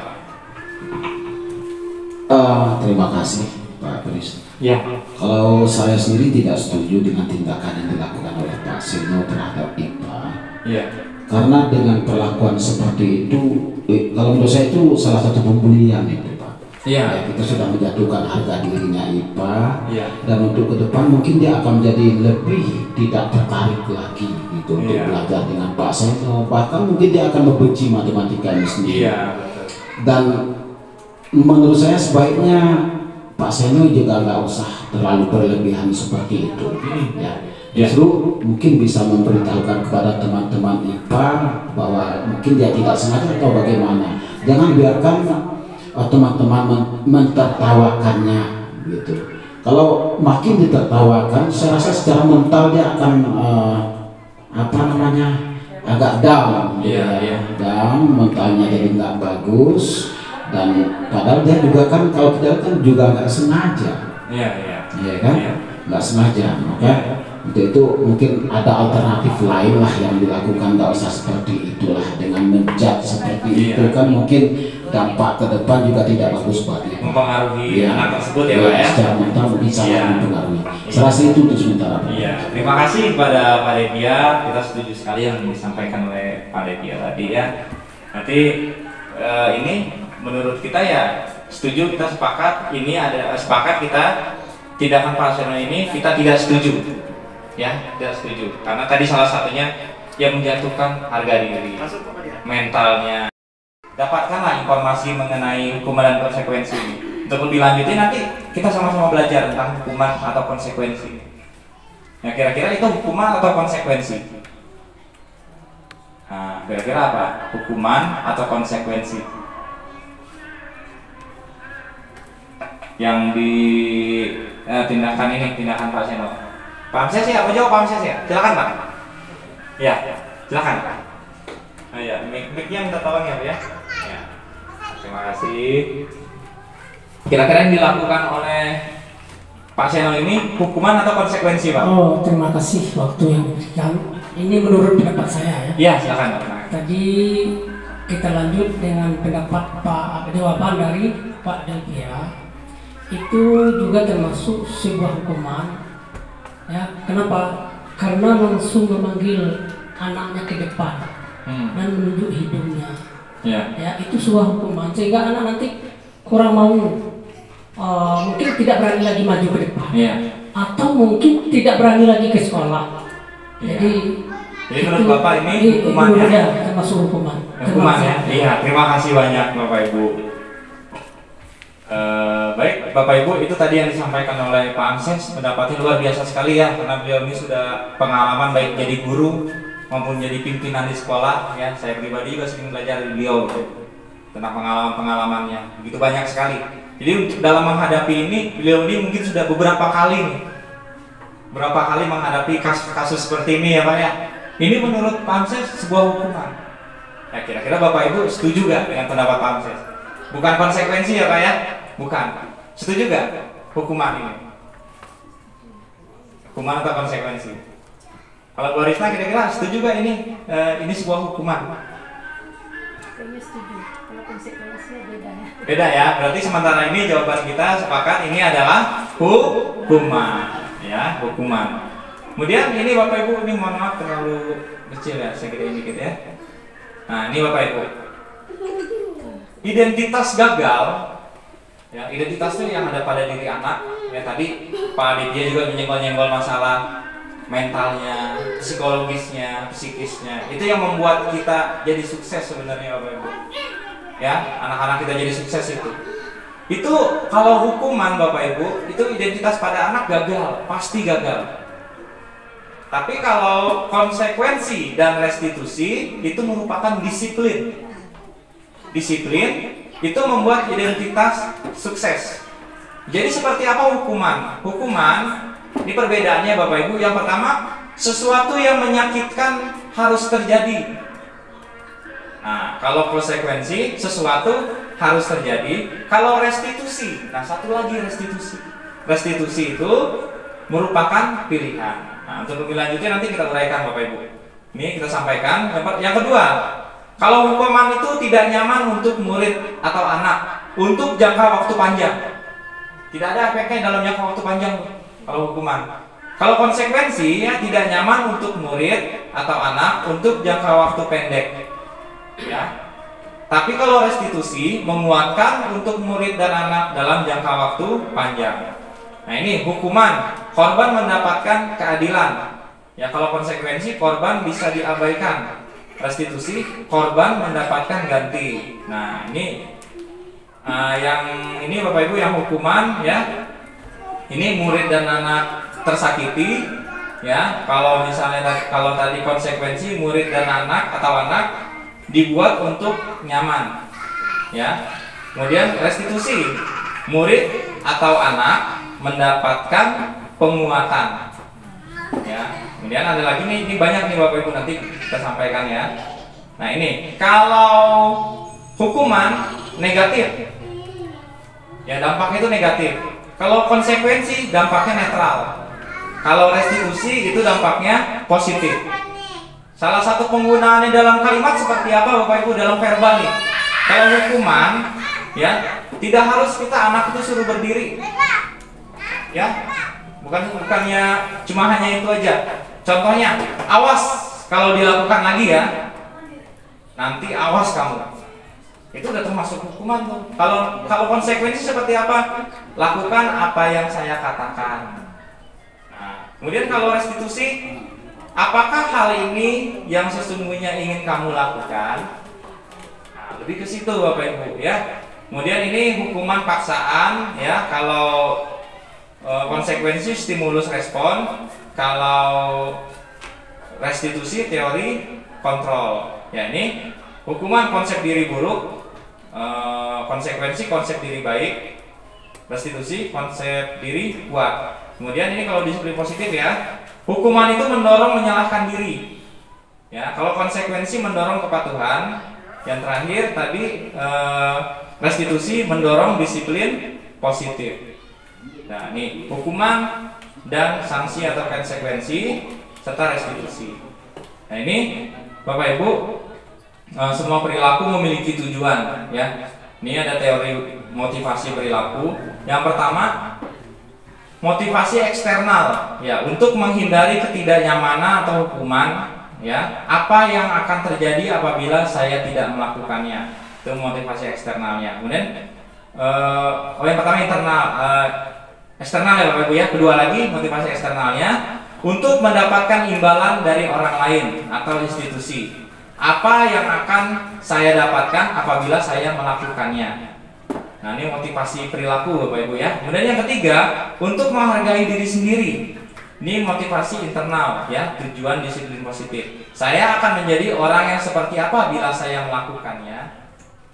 Terima kasih Pak Pris. Ya. Kalau saya sendiri tidak setuju dengan tindakan yang dilakukan oleh Pak Seno terhadap IPA. Iya. Karena dengan perlakuan seperti itu, kalau menurut saya itu salah satu pembulian itu Pak. Iya. Ya, kita sudah menjatuhkan harga dirinya IPA. Iya. Dan untuk ke depan mungkin dia akan menjadi lebih tidak tertarik lagi gitu untuk belajar dengan Pak Seno. Bahkan mungkin dia akan membenci matematika ini sendiri. Iya. Dan menurut saya sebaiknya Pak Seno juga nggak usah terlalu berlebihan seperti itu. Ya. Justru mungkin bisa memberitahukan kepada teman-teman IPA bahwa mungkin dia tidak sengaja atau bagaimana. Jangan biarkan teman-teman mentertawakannya gitu. Kalau makin ditertawakan, saya rasa secara mental dia akan agak down, down, mentalnya jadi nggak bagus. Dan padahal dia juga kan, kalau kita kan juga nggak sengaja, nggak sengaja, maka untuk itu mungkin ada alternatif lain lah yang dilakukan, nggak usah seperti itulah dengan menjat seperti itu kan mungkin dampak ke depan juga tidak bagus buat dia. Mempengaruhi anak tersebut ya Pak ya. Secara mental mungkin sangat mempengaruhi. Saya rasa itu untuk sementara. Iya. Terima kasih kepada Pak Devia, kita setuju sekali yang disampaikan oleh Pak Devia tadi ya. Nanti ini menurut kita ya setuju, kita sepakat ini ada sepakat kita tindakan Pak Seno ini kita tidak setuju. Ya, tidak setuju. Karena tadi salah satunya yang menjatuhkan harga diri, mentalnya. Dapatkanlah informasi mengenai hukuman dan konsekuensi. Untuk lebih lanjutnya nanti kita sama-sama belajar tentang hukuman atau konsekuensi. Nah, kira-kira itu hukuman atau konsekuensi? Nah, kira-kira apa? Hukuman atau konsekuensi? Yang di tindakan ini, tindakan Pak Seno. Paham saya sih, apa jawab paham saya sih? Silakan Pak. Ya, silakan Pak. Nah, ya, mic-nya minta tolong ya Pak ya. Ya. Terima kasih. Kira-kira yang dilakukan oleh Pak Seno ini hukuman atau konsekuensi, Pak? Oh, terima kasih waktu yang diberikan. Ini menurut pendapat saya ya. Iya, silakan. Tadi kita lanjut dengan pendapat jawaban dari Pak Delpia. Itu juga termasuk sebuah hukuman. Ya, kenapa? Karena langsung memanggil anaknya ke depan dan menunjuk hidungnya. Ya, itu sebuah hukuman sehingga anak nanti kurang mau, mungkin tidak berani lagi maju ke depan, atau mungkin tidak berani lagi ke sekolah. Jadi menurut Bapak ini hukuman ya? Termasuk hukuman. Hukuman ya? Iya, terima kasih banyak Bapak Ibu. Baik Bapak Ibu, itu tadi yang disampaikan oleh Pak Amses, pendapatnya luar biasa sekali ya, karena beliau ini sudah pengalaman baik jadi guru maupun jadi pimpinan di sekolah ya. Saya pribadi juga sering belajar dari beliau tentang pengalaman-pengalamannya, begitu banyak sekali. Jadi dalam menghadapi ini, beliau ini mungkin sudah beberapa kali menghadapi kasus seperti ini ya Pak ya. Ini menurut Pak Amses sebuah hukuman. Ya, kira-kira Bapak Ibu setuju gak dengan pendapat Pak Amses? Bukan konsekuensi ya Pak ya? Bukan. Setuju gak hukuman ini? Hukuman atau konsekuensi? Kalau Bu Risma kira-kira setuju gak ini sebuah hukuman? Kayaknya setuju. Kalau konsekuensinya beda ya. Beda ya. Berarti sementara ini jawaban kita sepakat ini adalah hukuman. Ya, hukuman. Kemudian ini Bapak Ibu, ini mohon maaf terlalu kecil ya, saya gedein dikit ya. Nah, ini Bapak Ibu. Identitas gagal, ya identitas itu yang ada pada diri anak. Ya tadi Pak Aditya juga menyenggol-nyenggol masalah mentalnya, psikologisnya, psikisnya. Itu yang membuat kita jadi sukses sebenarnya Bapak Ibu. Ya, anak-anak kita jadi sukses itu. Itu kalau hukuman Bapak Ibu, itu identitas pada anak gagal, pasti gagal. Tapi kalau konsekuensi dan restitusi itu merupakan disiplin. Disiplin itu membuat identitas sukses. Jadi seperti apa hukuman? Hukuman ini perbedaannya Bapak Ibu. Yang pertama, sesuatu yang menyakitkan harus terjadi. Nah, kalau konsekuensi sesuatu harus terjadi. Kalau restitusi, nah satu lagi restitusi. Restitusi itu merupakan pilihan. Nah, untuk lebih lanjutnya nanti kita uraikan Bapak Ibu. Ini kita sampaikan. Yang kedua, kalau hukuman itu tidak nyaman untuk murid atau anak untuk jangka waktu panjang, tidak ada efeknya dalam jangka waktu panjang. Kalau hukuman, kalau konsekuensi ya tidak nyaman untuk murid atau anak untuk jangka waktu pendek, ya. Tapi kalau restitusi menguatkan untuk murid dan anak dalam jangka waktu panjang. Nah ini hukuman, korban mendapatkan keadilan. Ya kalau konsekuensi korban bisa diabaikan. Restitusi korban mendapatkan ganti. Nah ini yang ini Bapak Ibu yang hukuman ya. Ini murid dan anak tersakiti ya. Kalau misalnya kalau tadi konsekuensi murid dan anak atau anak dibuat untuk nyaman ya. Kemudian restitusi murid atau anak mendapatkan penguatan ya. Kemudian ada lagi nih, ini banyak nih Bapak Ibu, nanti kita sampaikan ya. Nah ini kalau hukuman negatif ya dampaknya itu negatif. Kalau konsekuensi dampaknya netral. Kalau restitusi itu dampaknya positif. Salah satu penggunaannya dalam kalimat seperti apa Bapak Ibu dalam verbal nih. Kalau hukuman ya tidak harus kita anak itu suruh berdiri. Ya, bukannya cuma hanya itu aja. Contohnya, awas kalau dilakukan lagi ya, nanti awas kamu. Itu udah termasuk hukuman tuh. Kalau konsekuensi seperti apa? Lakukan apa yang saya katakan. Nah, kemudian kalau restitusi, apakah hal ini yang sesungguhnya ingin kamu lakukan? Nah, lebih ke situ Bapak Ibu ya. Kemudian ini hukuman paksaan ya. Kalau konsekuensi stimulus respon, kalau restitusi teori kontrol. Ya ini hukuman konsep diri buruk, konsekuensi konsep diri baik, restitusi konsep diri kuat. Kemudian ini kalau disiplin positif ya, hukuman itu mendorong menyalahkan diri. Ya kalau konsekuensi mendorong kepatuhan. Yang terakhir tadi restitusi mendorong disiplin positif. Nah, ini hukuman dan sanksi atau konsekuensi serta restitusi. Nah, ini Bapak Ibu, semua perilaku memiliki tujuan, ya. Ini ada teori motivasi perilaku. Yang pertama, motivasi eksternal, ya, untuk menghindari ketidaknyamanan atau hukuman, ya. Apa yang akan terjadi apabila saya tidak melakukannya? Itu motivasi eksternalnya. Kemudian yang pertama internal, eksternal ya Bapak Ibu ya. Kedua lagi motivasi eksternalnya untuk mendapatkan imbalan dari orang lain atau institusi. Apa yang akan saya dapatkan apabila saya melakukannya? Nah, ini motivasi perilaku Bapak Ibu ya. Kemudian yang ketiga, untuk menghargai diri sendiri. Ini motivasi internal ya, tujuan disiplin positif. Saya akan menjadi orang yang seperti apa bila saya melakukannya.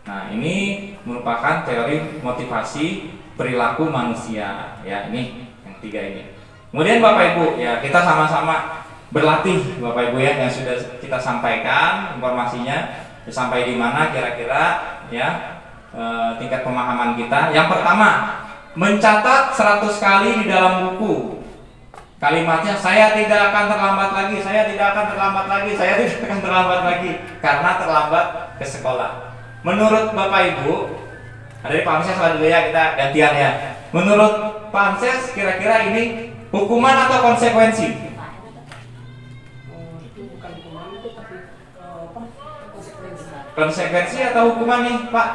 Nah, ini merupakan teori motivasi perilaku manusia ya. Ini yang tiga ini. Kemudian Bapak Ibu ya, kita sama-sama berlatih Bapak Ibu ya, yang sudah kita sampaikan informasinya sampai di mana kira-kira ya tingkat pemahaman kita. Yang pertama, mencatat 100 kali di dalam buku. Kalimatnya, saya tidak akan terlambat lagi, saya tidak akan terlambat lagi, saya tidak akan terlambat lagi karena terlambat ke sekolah. Menurut Bapak Ibu, dari Pak Amses dulu ya, kita gantian ya. Menurut Pak Amses, kira-kira ini hukuman atau konsekuensi? Konsekuensi atau hukuman nih Pak?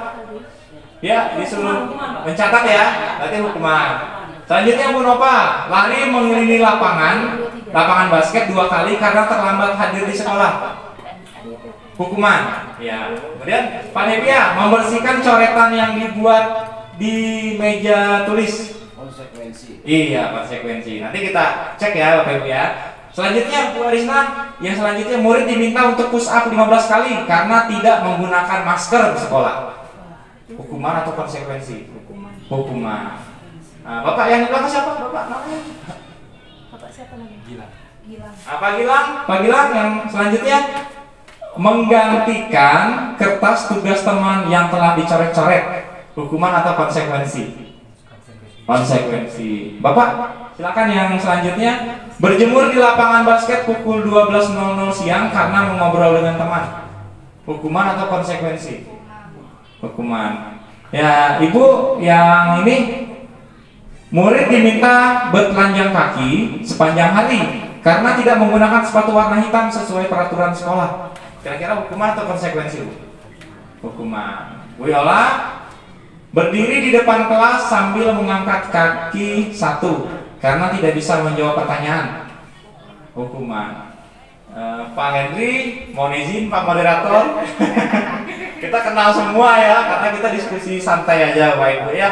Ya, disuruh mencatat ya, berarti hukuman. Selanjutnya Bu Nova, lari mengelilingi lapangan basket 2 kali karena terlambat hadir di sekolah. Hukuman. Ya. Kemudian Pak Nepia, membersihkan coretan yang dibuat di meja tulis. Konsekuensi. Iya, konsekuensi. Nanti kita cek ya Bapak Ibu ya. Selanjutnya Bu Arisna, yang selanjutnya murid diminta untuk push up 15 kali karena tidak menggunakan masker di sekolah. Hukuman atau konsekuensi? Hukuman. Nah, Bapak yang di belakang siapa? Bapak namanya? Bapak siapa namanya? Gilang. Gilang. Pak Gilang yang selanjutnya menggantikan kertas tugas teman yang telah dicoret-coret. Hukuman atau konsekuensi? Konsekuensi. Bapak, silakan yang selanjutnya. Berjemur di lapangan basket pukul 12.00 siang karena mengobrol dengan teman. Hukuman atau konsekuensi? Hukuman. Ya, Ibu yang ini, murid diminta bertelanjang kaki sepanjang hari karena tidak menggunakan sepatu warna hitam sesuai peraturan sekolah. Kira-kira hukuman atau konsekuensi, Bu? Hukuman. Bu Yola, berdiri di depan kelas sambil mengangkat kaki 1 karena tidak bisa menjawab pertanyaan. Hukuman. Pak Henry, mohon izin Pak moderator. Kita kenal semua ya, karena kita diskusi santai aja Bapak Ibu ya.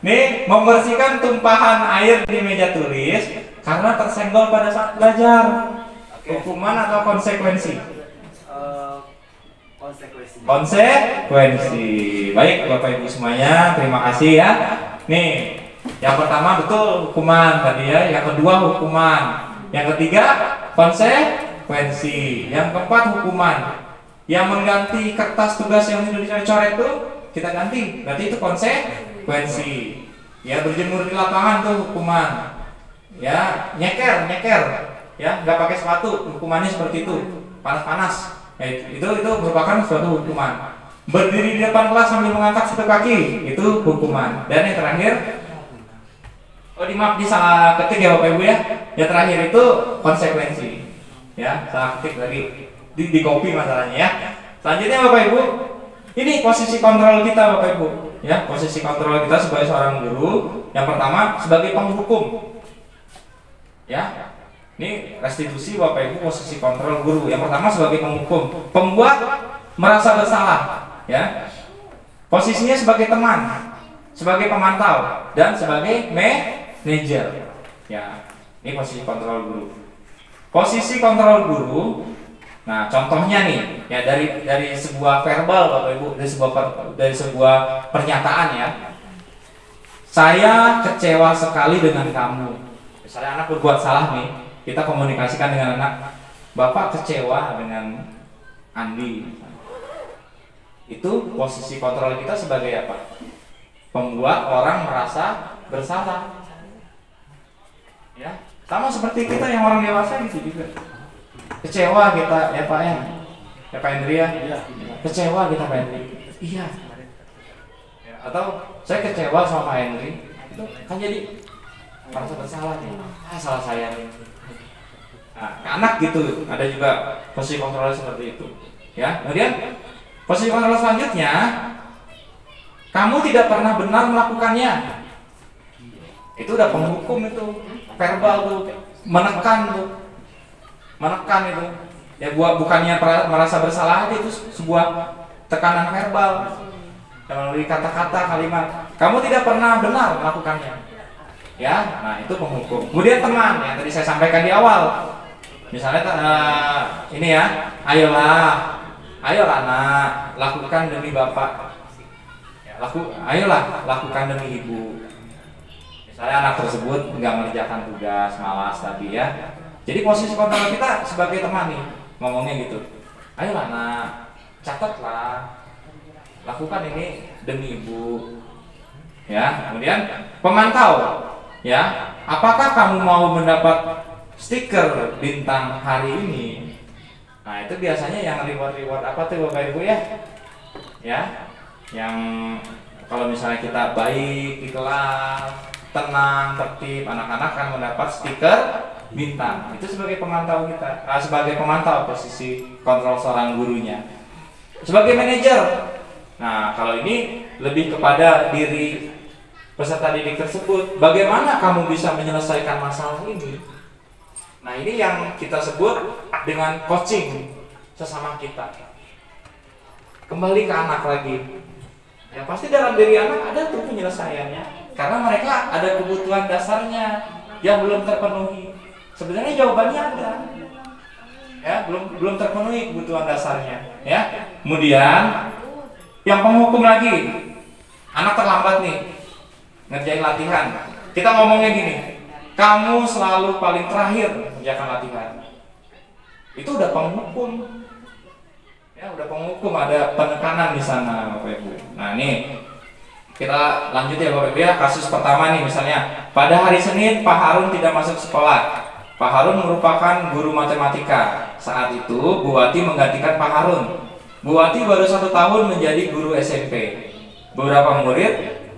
Nih, membersihkan tumpahan air di meja tulis karena tersenggol pada saat belajar. Hukuman atau konsekuensi? Konsekuensi. Baik Bapak Ibu semuanya, terima kasih ya. Nih, yang pertama betul hukuman tadi ya, yang kedua hukuman, yang ketiga konsekuensi, yang keempat hukuman. Yang mengganti kertas tugas yang sudah dicoret itu kita ganti, berarti itu konsekuensi. Ya, berjemur di lapangan tuh hukuman. Ya, nyeker, ya nggak pakai sepatu, hukumannya seperti itu, panas-panas. Ya, itu merupakan suatu hukuman. Berdiri di depan kelas sambil mengangkat 1 kaki, itu hukuman. Dan yang terakhir, maaf salah ketik ya Bapak Ibu ya. Yang terakhir itu konsekuensi. Ya, salah ketik lagi. Di copy masalahnya ya. Selanjutnya Bapak Ibu, ini posisi kontrol kita Bapak Ibu ya, posisi kontrol kita sebagai seorang guru. Yang pertama sebagai penghukum ya, ini restitusi Bapak Ibu, posisi kontrol guru. Yang pertama sebagai penghukum, pembuat merasa bersalah ya, posisinya sebagai teman, sebagai pemantau, dan sebagai manajer ya. Ini posisi kontrol guru. Posisi kontrol guru. Nah, contohnya nih, ya dari sebuah verbal Bapak Ibu, dari sebuah pernyataan ya. Saya kecewa sekali dengan kamu. Misalnya anak berbuat salah nih, kita komunikasikan dengan anak, Bapak kecewa dengan Andi. Itu posisi kontrol kita sebagai apa? Pembuat orang merasa bersalah. Ya, sama seperti kita yang orang dewasa gitu juga. Kecewa kita ya Pak ya. Ya Pak Hendri ya. Kecewa kita Pak Hendri. Iya. Ya, atau saya kecewa sama Pak Hendri. Itu kan jadi merasa bersalah nih. Salah saya nih. Nah, ke anak gitu ada juga posisi kontrol seperti itu. Ya, kemudian posisi kontrol selanjutnya, kamu tidak pernah benar melakukannya. Itu udah penghukum itu, verbal tuh, menekan itu. Ya bukannya merasa bersalah, itu sebuah tekanan verbal melalui kata-kata, kalimat. Kamu tidak pernah benar melakukannya. Ya, nah itu penghukum. Kemudian teman, yang tadi saya sampaikan di awal. Misalnya ini ya, ayolah nak, lakukan demi bapak. Ya, ayolah lakukan demi ibu. Misalnya anak tersebut nggak mengerjakan tugas, malas tadi ya. Jadi posisi kontrol kita sebagai teman nih, ngomongnya gitu. Ayolah nak, catatlah, lakukan ini demi ibu. Ya, kemudian pemantau. Ya, apakah kamu mau mendapat stiker bintang hari ini? Nah itu biasanya yang reward apa tuh Bapak Ibu ya? Ya, yang kalau misalnya kita baik, ikhlas, tenang, tertib, anak-anak kan mendapat stiker bintang. Itu sebagai pemantau kita, sebagai pemantau posisi kontrol seorang gurunya. Sebagai manajer, nah kalau ini lebih kepada diri peserta didik tersebut. Bagaimana kamu bisa menyelesaikan masalah ini? Nah ini yang kita sebut dengan coaching sesama kita. Kembali ke anak lagi. Ya pasti dalam diri anak ada tuh penyelesaiannya. Karena mereka ada kebutuhan dasarnya yang belum terpenuhi. Sebenarnya jawabannya ada. Ya, belum terpenuhi kebutuhan dasarnya, ya. Kemudian yang penghukum lagi. Anak terlambat nih ngerjain latihan. Kita ngomongnya gini. Kamu selalu paling terakhir mengerjakan latihan. Itu udah penghukum. Ya, udah penghukum, ada penekanan di sana Bapak Ibu. Nah, nih kita lanjut ya Bapak Ibu ya. Kasus pertama nih misalnya, pada hari Senin Pak Harun tidak masuk sekolah. Pak Harun merupakan guru matematika. Saat itu Bu Wati menggantikan Pak Harun. Bu Wati baru 1 tahun menjadi guru SMP. Beberapa murid,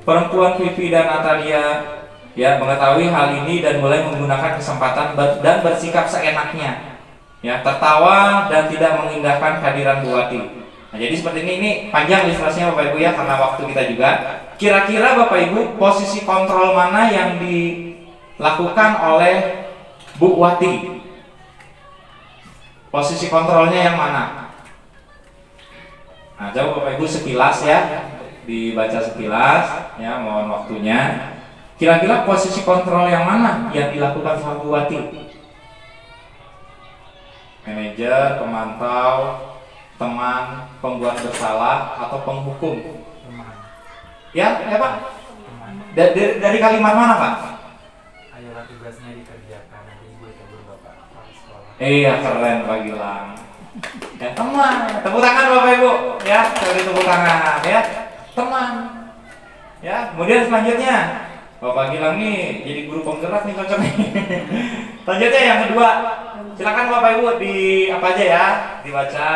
perempuan Vivi dan Natalia ya mengetahui hal ini dan mulai menggunakan kesempatan dan bersikap seenaknya. Ya, tertawa dan tidak mengindahkan kehadiran Bu Wati. Nah, jadi seperti ini panjang ilustrasinya Bapak Ibu ya karena waktu kita juga. Kira-kira Bapak Ibu posisi kontrol mana yang dilakukan oleh Bu Wati? Posisi kontrolnya yang mana? Nah, coba Bapak Ibu sekilas ya, dibaca sekilas ya, mohon waktunya. Kira-kira posisi kontrol yang mana yang dilakukan sama Bu Wati? Manajer, pemantau, teman, pembuat bersalah, atau penghukum? Ya Pak? Dari kalimat mana Pak? Ayolah tugasnya dikerjakan, nanti ibu tegur bapak sekolah. Iya, keren Pak Gilang. Ya teman, tepuk tangan Bapak Ibu. Ya, dari tepuk tangan ya. Teman. Ya, kemudian selanjutnya Bapak Gilang nih jadi guru penggerak nih cocok nih. Selanjutnya yang kedua. Silakan Bapak Ibu di apa aja ya, dibaca.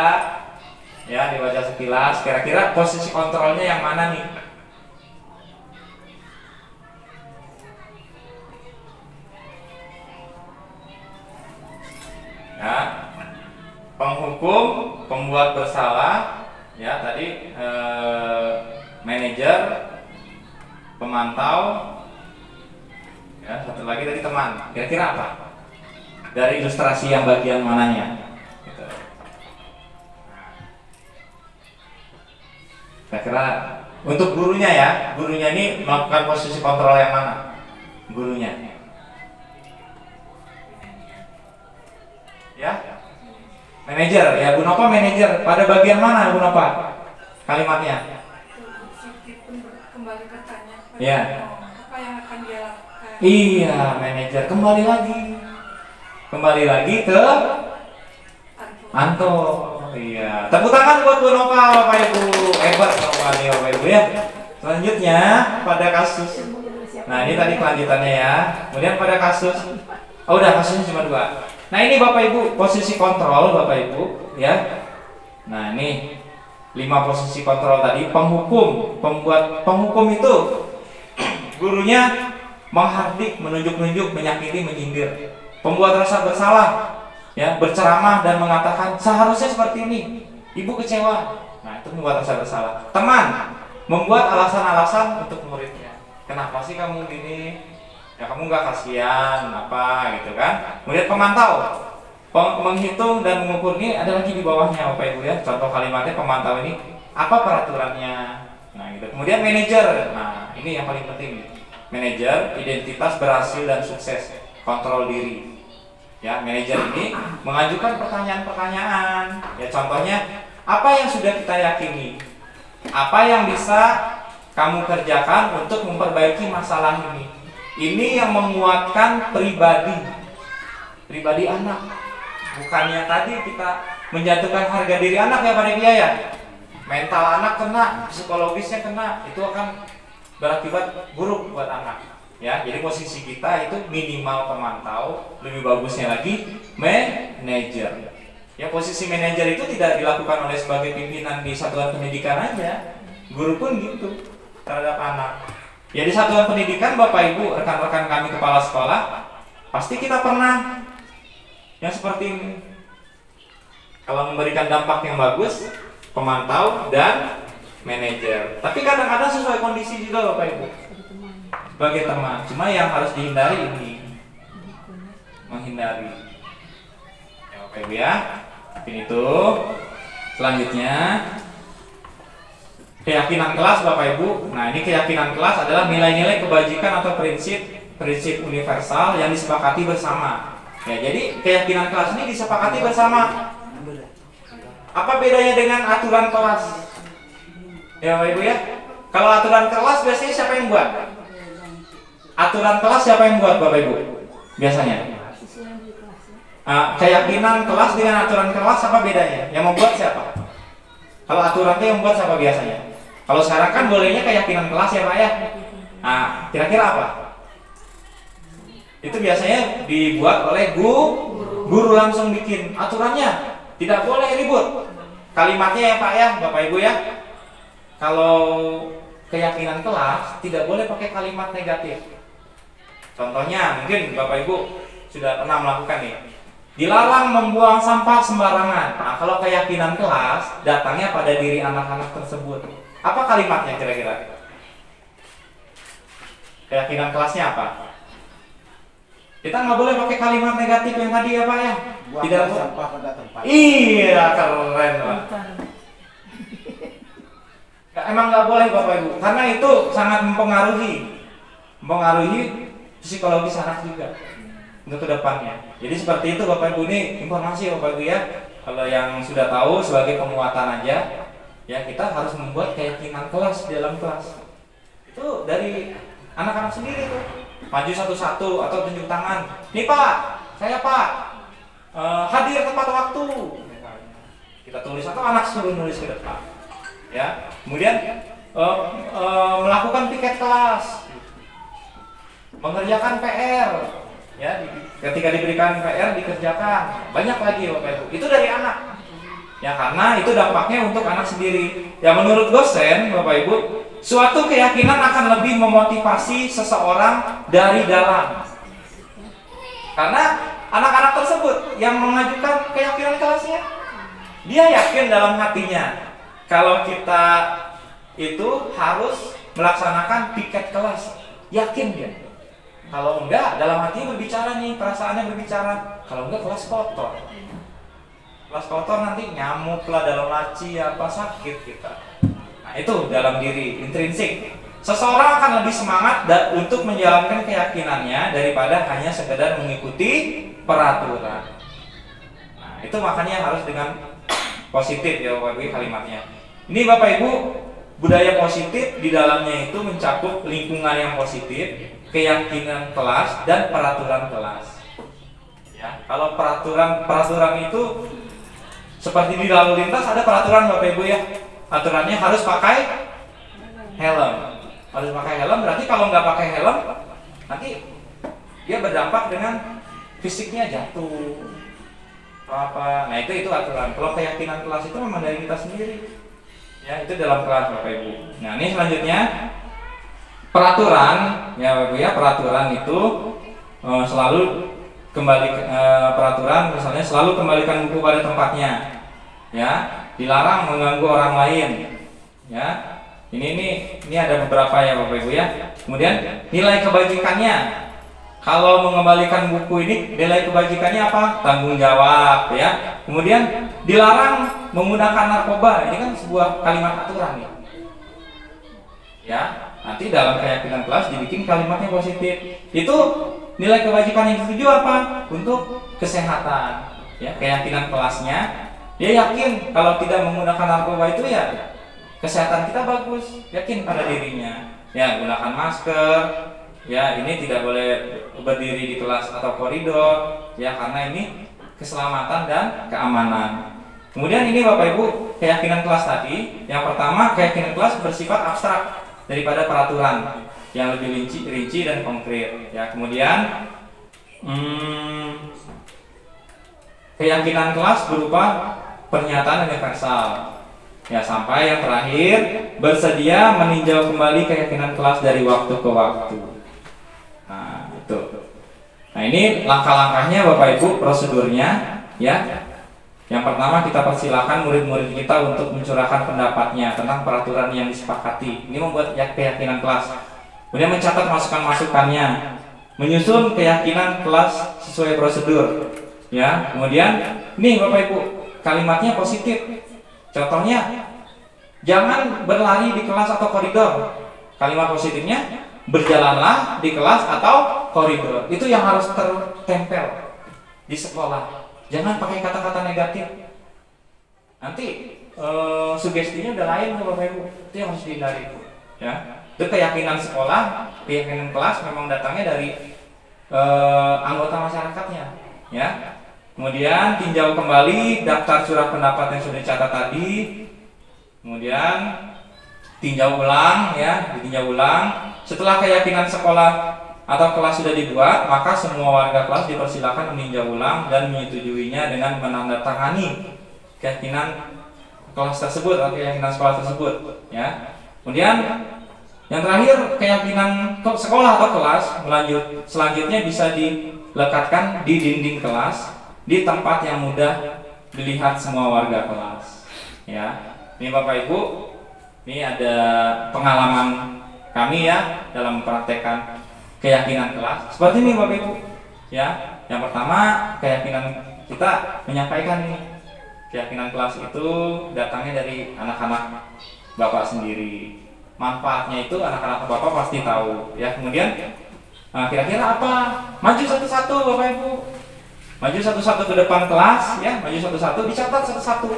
Ya, dibaca sekilas. Kira-kira posisi kontrolnya yang mana nih? Ya, penghukum, pembuat bersalah, ya tadi manajer, pemantau, ya satu lagi tadi teman. Kira-kira apa? Dari ilustrasi yang bagian mananya? Gitu. Kira-kira untuk gurunya ya, gurunya ini melakukan posisi kontrol yang mana? Gurunya. Ya, manajer ya Bu Nova manajer pada bagian mana Bu Nova kalimatnya? Kembali bertanya Ya. apa yang akan dia lakukan. Iya, manajer kembali lagi ke Anto. Iya, tepuk tangan buat Bu Nova Bapak Ibu, hebat sekali Bapak Ibu ya. Selanjutnya pada kasus Nah ini tadi kelanjutannya ya. Kemudian pada kasus, oh udah kasusnya cuma 2. Nah ini Bapak Ibu posisi kontrol Bapak Ibu ya. Nah ini 5 posisi kontrol tadi. Penghukum, pembuat penghukum itu gurunya menghardik, menunjuk-nunjuk, menyakiti, menyindir. Pembuat rasa bersalah, ya berceramah dan mengatakan seharusnya seperti ini. Ibu kecewa. Nah itu membuat rasa bersalah. Teman membuat alasan-alasan untuk muridnya. Kenapa sih kamu gini? Ya kamu nggak kasihan apa gitu kan? Kemudian pemantau, menghitung dan mengukur. Ini ada lagi di bawahnya Bapak Ibu ya. Contoh kalimatnya pemantau ini apa peraturannya? Nah gitu. Kemudian manajer. Nah ini yang paling penting. Manajer identitas berhasil dan sukses, kontrol diri. Ya manajer ini mengajukan pertanyaan-pertanyaan. Ya contohnya apa yang sudah kita yakini? Apa yang bisa kamu kerjakan untuk memperbaiki masalah ini? Ini yang menguatkan pribadi anak. Bukannya tadi kita menjatuhkan harga diri anak ya pada biaya. Mental anak kena, psikologisnya kena, itu akan berakibat buruk buat anak. Ya, jadi posisi kita itu minimal pemantau, lebih bagusnya lagi manajer. Ya, posisi manajer itu tidak dilakukan oleh sebagai pimpinan di satuan pendidikan aja. Guru pun gitu terhadap anak. Ya di satuan pendidikan Bapak Ibu, rekan-rekan kami kepala sekolah, pasti kita pernah yang seperti ini. Kalau memberikan dampak yang bagus, pemantau dan manajer. Tapi kadang-kadang sesuai kondisi juga Bapak Ibu. Sebagai teman, cuma yang harus dihindari ini, menghindari. Ya Bapak Ibu ya. Mungkin itu. Selanjutnya keyakinan kelas Bapak Ibu. Nah ini keyakinan kelas adalah nilai-nilai kebajikan atau prinsip universal yang disepakati bersama. Ya jadi keyakinan kelas ini disepakati bersama. Apa bedanya dengan aturan kelas? Ya Bapak Ibu ya. Kalau aturan kelas biasanya siapa yang buat? Aturan kelas siapa yang buat Bapak Ibu? Biasanya. Keyakinan kelas dengan aturan kelas apa bedanya? Yang membuat siapa? Kalau aturan itu yang membuat siapa biasanya? Kalau sekarang kan bolehnya keyakinan kelas ya Pak ya. Nah, kira-kira apa? Itu biasanya dibuat oleh guru langsung bikin aturannya. Tidak boleh ribut. Kalimatnya ya Pak ya, Bapak Ibu ya. Kalau keyakinan kelas tidak boleh pakai kalimat negatif. Contohnya mungkin Bapak Ibu sudah pernah melakukan nih. Dilarang membuang sampah sembarangan. Nah, kalau keyakinan kelas datangnya pada diri anak-anak tersebut. Apa kalimatnya kira-kira? Keyakinan kelasnya apa? Kita nggak boleh pakai kalimat negatif yang tadi ya Pak ya. Tidak sampah pada tempat. Iya keren Pak. Emang nggak boleh Bapak Ibu, karena itu sangat mempengaruhi psikologis anak juga untuk kedepannya. Jadi seperti itu Bapak Ibu, ini informasi Bapak Ibu ya. Kalau yang sudah tahu sebagai penguatan aja, ya kita harus membuat keyakinan kelas di dalam kelas. Itu dari anak-anak sendiri tuh. Maju satu-satu atau tunjuk tangan. Nih Pak, saya Pak, hadir tepat waktu. Kita tulis atau anak suruh nulis ke depan. Ya, kemudian melakukan piket kelas, mengerjakan PR. Ya, ketika diberikan PR dikerjakan. Banyak lagi Bapak Ibu. Itu dari anak. Ya karena itu dampaknya untuk anak sendiri. Ya menurut dosen Bapak Ibu, suatu keyakinan akan lebih memotivasi seseorang dari dalam. Karena anak-anak tersebut yang mengajukan keyakinan kelasnya, dia yakin dalam hatinya kalau kita itu harus melaksanakan piket kelas. Yakin dia. Kalau enggak, dalam hati berbicara nih, perasaannya berbicara. Kalau enggak, kelas kotor. Kelas kotor nanti nyamuk lah dalam laci, apa sakit kita. Nah itu dalam diri, intrinsik. Seseorang akan lebih semangat untuk menjalankan keyakinannya daripada hanya sekedar mengikuti peraturan. Nah itu makanya harus dengan positif ya Bapak Ibu kalimatnya. Ini Bapak Ibu, budaya positif di dalamnya itu mencakup lingkungan yang positif, keyakinan kelas dan peraturan kelas. Ya, kalau peraturan itu seperti di lalu lintas ada peraturan Bapak Ibu ya. Aturannya harus pakai helm. harus pakai helm. Berarti kalau nggak pakai helm, nanti dia berdampak dengan fisiknya jatuh atau apa. Nah itu aturan. Kalau keyakinan kelas itu memang dari kita sendiri. Ya itu dalam kelas Bapak Ibu. Nah ini selanjutnya peraturan, ya Bapak Ibu ya, peraturan itu selalu kembali peraturan misalnya selalu kembalikan buku pada tempatnya. Ya, dilarang mengganggu orang lain. Ya. Ini ada beberapa ya Bapak Ibu ya. Kemudian nilai kebajikannya. Kalau mengembalikan buku ini nilai kebajikannya apa? Tanggung jawab ya. Kemudian dilarang menggunakan narkoba. Ini kan sebuah kalimat aturan ya. Ya, nanti dalam keyakinan kelas dibikin kalimatnya positif. Itu nilai kebajikan yang dituju apa? Untuk kesehatan. Ya, keyakinan kelasnya dia yakin kalau tidak menggunakan narkoba itu ya kesehatan kita bagus, yakin pada dirinya. Ya, gunakan masker. Ya, ini tidak boleh berdiri di kelas atau koridor. Ya, karena ini keselamatan dan keamanan. Kemudian ini Bapak Ibu keyakinan kelas tadi. Yang pertama keyakinan kelas bersifat abstrak daripada peraturan yang lebih rinci dan konkret. Ya, kemudian keyakinan kelas berupa pernyataan universal. Ya, sampai yang terakhir bersedia meninjau kembali keyakinan kelas dari waktu ke waktu. Nah, itu. Nah, ini langkah-langkahnya Bapak Ibu, prosedurnya ya. Yang pertama kita persilahkan murid-murid kita untuk mencurahkan pendapatnya tentang peraturan yang disepakati. Ini membuat keyakinan kelas. Kemudian mencatat masukan-masukannya, menyusun keyakinan kelas sesuai prosedur. Ya, kemudian nih Bapak Ibu, kalimatnya positif. Contohnya, jangan berlari di kelas atau koridor. Kalimat positifnya, berjalanlah di kelas atau koridor. Itu yang harus tertempel di sekolah. Jangan pakai kata-kata negatif. Nanti sugestinya udah lain tuh Bapak Ibu. Itu yang harus dihindari. Ya. Itu keyakinan sekolah, keyakinan kelas memang datangnya dari anggota masyarakatnya. Ya. Kemudian tinjau kembali daftar surat pendapat yang sudah dicatat tadi. Kemudian tinjau ulang ya, ditinjau ulang. Setelah keyakinan sekolah atau kelas sudah dibuat, maka semua warga kelas dipersilakan meninjau ulang dan menyetujuinya dengan menandatangani keyakinan kelas tersebut atau keyakinan sekolah tersebut ya. Kemudian yang terakhir keyakinan sekolah atau kelas selanjutnya bisa dilekatkan di dinding kelas di tempat yang mudah dilihat semua warga kelas ya. Ini Bapak Ibu, ini ada pengalaman kami ya dalam mempraktekkan keyakinan kelas. Seperti ini Bapak Ibu ya. Yang pertama keyakinan kita menyampaikan ini keyakinan kelas itu datangnya dari anak-anak Bapak sendiri. Manfaatnya itu anak-anak Bapak pasti tahu ya. Kemudian kira-kira apa? Maju satu-satu Bapak Ibu. Maju satu-satu ke depan kelas ya, maju satu-satu, dicatat satu-satu.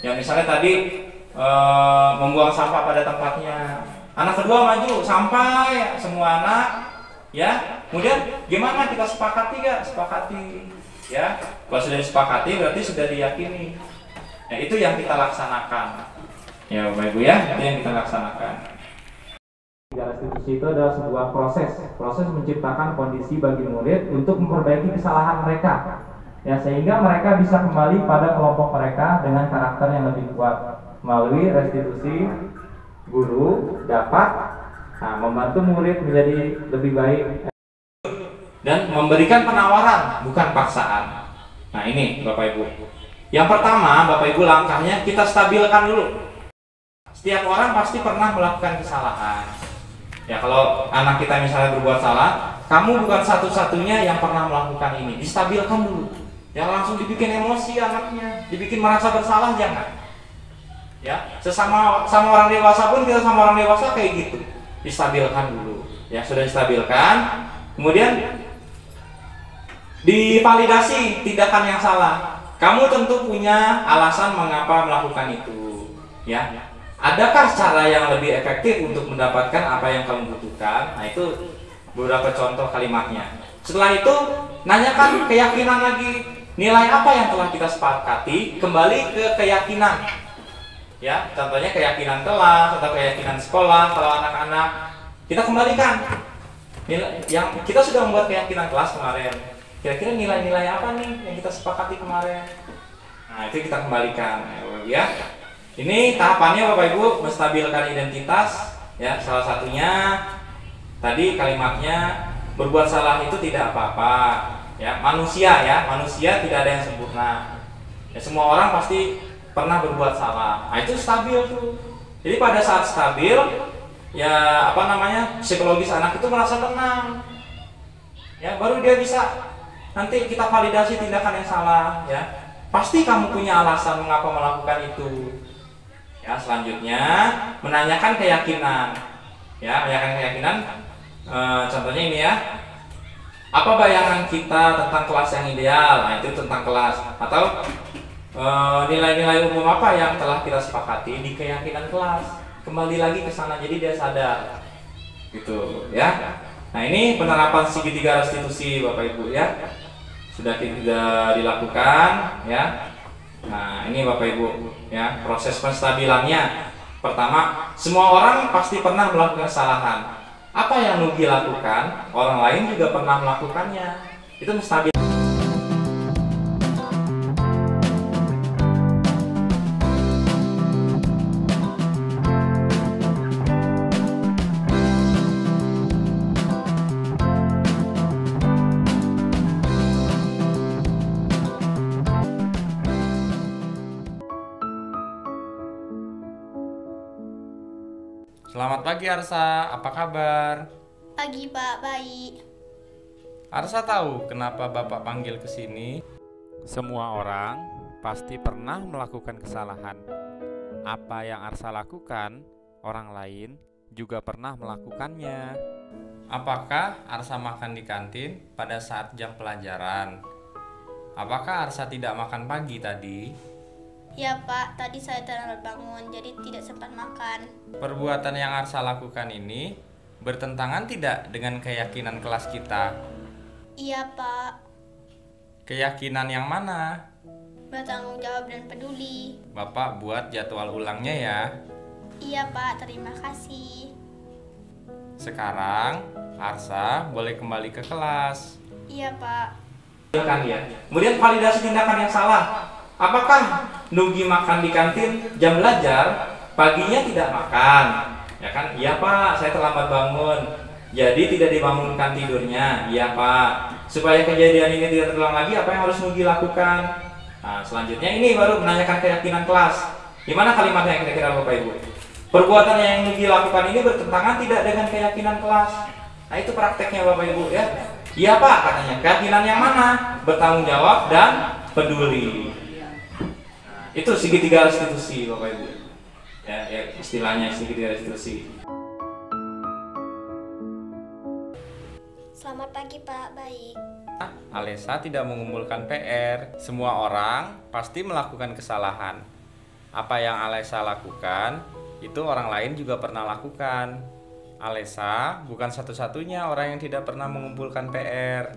Ya misalnya tadi membuang sampah pada tempatnya. Anak kedua maju sampai semua anak ya. Kemudian gimana kita sepakati gak? Sepakati ya. Kalau sudah disepakati berarti sudah diyakini. Ya itu yang kita laksanakan. Ya Bapak Ibu ya, itu yang kita laksanakan. Restitusi itu adalah sebuah proses menciptakan kondisi bagi murid untuk memperbaiki kesalahan mereka ya, sehingga mereka bisa kembali pada kelompok mereka dengan karakter yang lebih kuat. Melalui restitusi, guru dapat membantu murid menjadi lebih baik dan memberikan penawaran bukan paksaan. Nah ini Bapak Ibu, yang pertama Bapak Ibu langkahnya kita stabilkan dulu. Setiap orang pasti pernah melakukan kesalahan. Ya kalau anak kita misalnya berbuat salah, kamu bukan satu-satunya yang pernah melakukan ini. Distabilkan dulu. Jangan langsung dibikin emosi anaknya, dibikin merasa bersalah, jangan. Ya, sama orang dewasa pun kita sama orang dewasa kayak gitu. Distabilkan dulu. Ya sudah distabilkan, kemudian divalidasi tindakan yang salah. Kamu tentu punya alasan mengapa melakukan itu. Ya. Adakah cara yang lebih efektif untuk mendapatkan apa yang kamu butuhkan? Nah itu beberapa contoh kalimatnya. Setelah itu nanyakan keyakinan lagi. Nilai apa yang telah kita sepakati? Kembali ke keyakinan. ya, contohnya keyakinan kelas atau keyakinan sekolah. Kalau anak-anak kita kembalikan yang kita sudah membuat keyakinan kelas kemarin, kira-kira nilai-nilai apa nih yang kita sepakati kemarin. Nah, itu kita kembalikan ya. Ini tahapannya Bapak Ibu, menstabilkan identitas ya. Salah satunya tadi kalimatnya, berbuat salah itu tidak apa-apa ya. Manusia tidak ada yang sempurna ya, semua orang pasti pernah berbuat salah. Nah, itu stabil tuh. Jadi pada saat stabil ya, psikologis anak itu merasa tenang ya, baru dia bisa nanti kita validasi tindakan yang salah ya. Pasti kamu punya alasan mengapa melakukan itu ya. Selanjutnya menanyakan keyakinan ya, menanyakan keyakinan. Contohnya ini ya, apa bayangan kita tentang kelas yang ideal? Nah, itu tentang kelas. Atau nilai-nilai umum apa yang telah kita sepakati di keyakinan kelas? Kembali lagi ke sana, jadi dia sadar gitu ya. Nah, ini penerapan segitiga restitusi Bapak Ibu ya, sudah tidak dilakukan ya. Nah, ini Bapak Ibu ya, proses penstabilannya. Pertama, semua orang pasti pernah melakukan kesalahan. Apa yang Nugi lakukan, orang lain juga pernah melakukannya. Itu menstabil. Selamat pagi Arsa, apa kabar? Pagi Pak, baik. Arsa tahu kenapa Bapak panggil ke sini? Semua orang pasti pernah melakukan kesalahan. Apa yang Arsa lakukan, orang lain juga pernah melakukannya. Apakah Arsa makan di kantin pada saat jam pelajaran? Apakah Arsa tidak makan pagi tadi? Ya Pak, tadi saya terlambat bangun, jadi tidak sempat makan. Perbuatan yang Arsa lakukan ini bertentangan tidak dengan keyakinan kelas kita? Iya Pak. Keyakinan yang mana? Bertanggung jawab dan peduli. Bapak buat jadwal ulangnya ya. Iya Pak, terima kasih. Sekarang Arsa boleh kembali ke kelas. Iya Pak. Kemudian validasi tindakan yang salah. Apakah Nugi makan di kantin jam belajar, paginya tidak makan? Ya kan? Iya Pak, saya terlambat bangun. Jadi tidak dibangunkan tidurnya. Iya Pak. Supaya kejadian ini tidak terulang lagi, apa yang harus Nugi lakukan? Nah, selanjutnya ini baru menanyakan keyakinan kelas. Gimana kalimatnya kira-kira Bapak Ibu? Perbuatan yang Nugi lakukan ini bertentangan tidak dengan keyakinan kelas. Nah, itu prakteknya Bapak Ibu ya. Iya Pak, katanya. Keyakinan yang mana? Bertanggung jawab dan peduli. Itu segitiga restitusi Bapak Ibu ya, istilahnya segitiga restitusi. Selamat pagi Pak, baik. Alesa tidak mengumpulkan PR. Semua orang pasti melakukan kesalahan. Apa yang Alesa lakukan, itu orang lain juga pernah lakukan. Alesa bukan satu-satunya orang yang tidak pernah mengumpulkan PR.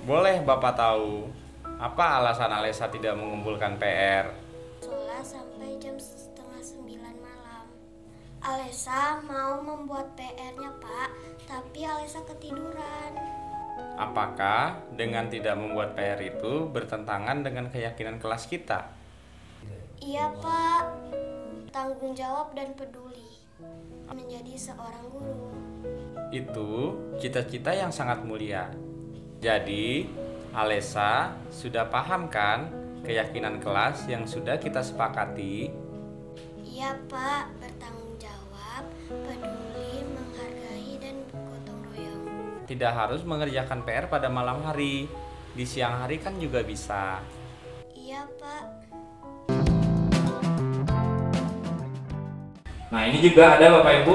Boleh Bapak tahu apa alasan Alesa tidak mengumpulkan PR? Sampai jam 8:30 malam. Alesa mau membuat PR-nya Pak, tapi Alesa ketiduran. Apakah dengan tidak membuat PR itu bertentangan dengan keyakinan kelas kita? Iya Pak, tanggung jawab dan peduli menjadi seorang guru. Itu cita-cita yang sangat mulia. Jadi Alesa sudah paham kan keyakinan kelas yang sudah kita sepakati? Iya Pak, bertanggung jawab, peduli, menghargai, dan gotong royong. Tidak harus mengerjakan PR pada malam hari, di siang hari kan juga bisa. Iya Pak. Nah, ini juga ada Bapak Ibu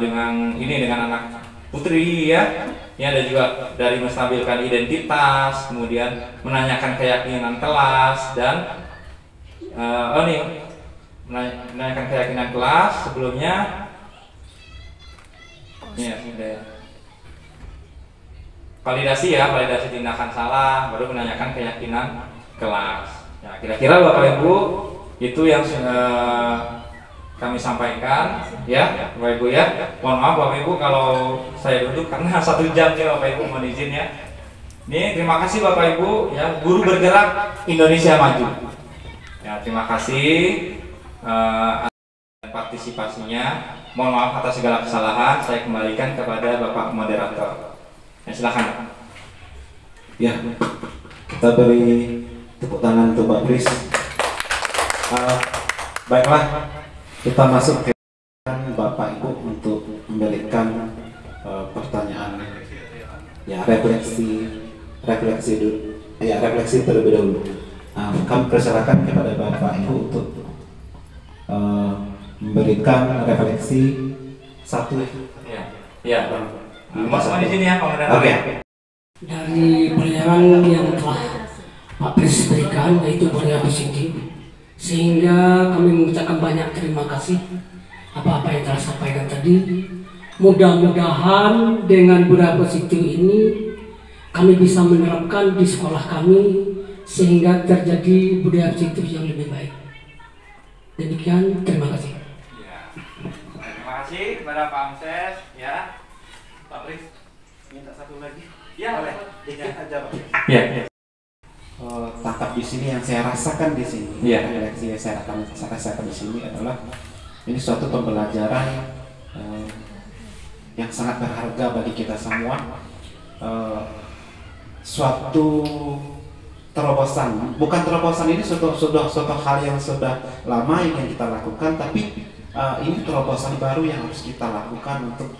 dengan anak putri ya. Ini ada juga dari menstabilkan identitas, kemudian menanyakan keyakinan kelas, dan menanyakan keyakinan kelas. Sebelumnya validasi tindakan salah, baru menanyakan keyakinan kelas. Nah, kira-kira Bapak Ibu Itu yang kami sampaikan ya Bapak Ibu ya. Mohon maaf Bapak Ibu kalau saya duduk karena 1 jam ya Bapak Ibu, mohon izin ya. Nih, terima kasih Bapak Ibu ya, Guru Bergerak Indonesia Maju. Ya, terima kasih partisipasinya. Mohon maaf atas segala kesalahan. Saya kembalikan kepada Bapak Moderator. Ya, silakan. Ya, kita beri tepuk tangan untuk Pak Pris. Baiklah, kita masuk ke Bapak Ibu untuk memberikan pertanyaan, ya refleksi terlebih dahulu. Kami persilakan kepada Bapak Ibu untuk memberikan refleksi satu. Ya. Mohon izin ya, Pak Moderator. Oke. Dari pelajaran yang telah Pak Pris berikan, yaitu Buria Positif, sehingga kami mengucapkan banyak terima kasih apa-apa yang telah sampaikan tadi. Mudah-mudahan dengan Buria Positif ini kami bisa menerapkan di sekolah kami sehingga terjadi budaya positif yang lebih baik. Demikian, terima kasih. Ya. Terima kasih kepada Pak Amses ya. Pak Pris minta satu lagi. Ya, boleh. Dikit aja Pak. Ya. Tangkap di sini yang saya rasakan di sini, refleksi yang saya rasakan di sini adalah ini suatu pembelajaran yang sangat berharga bagi kita semua. Suatu terobosan, bukan terobosan ini suatu hal yang sudah lama yang kita lakukan, tapi ini terobosan baru yang harus kita lakukan untuk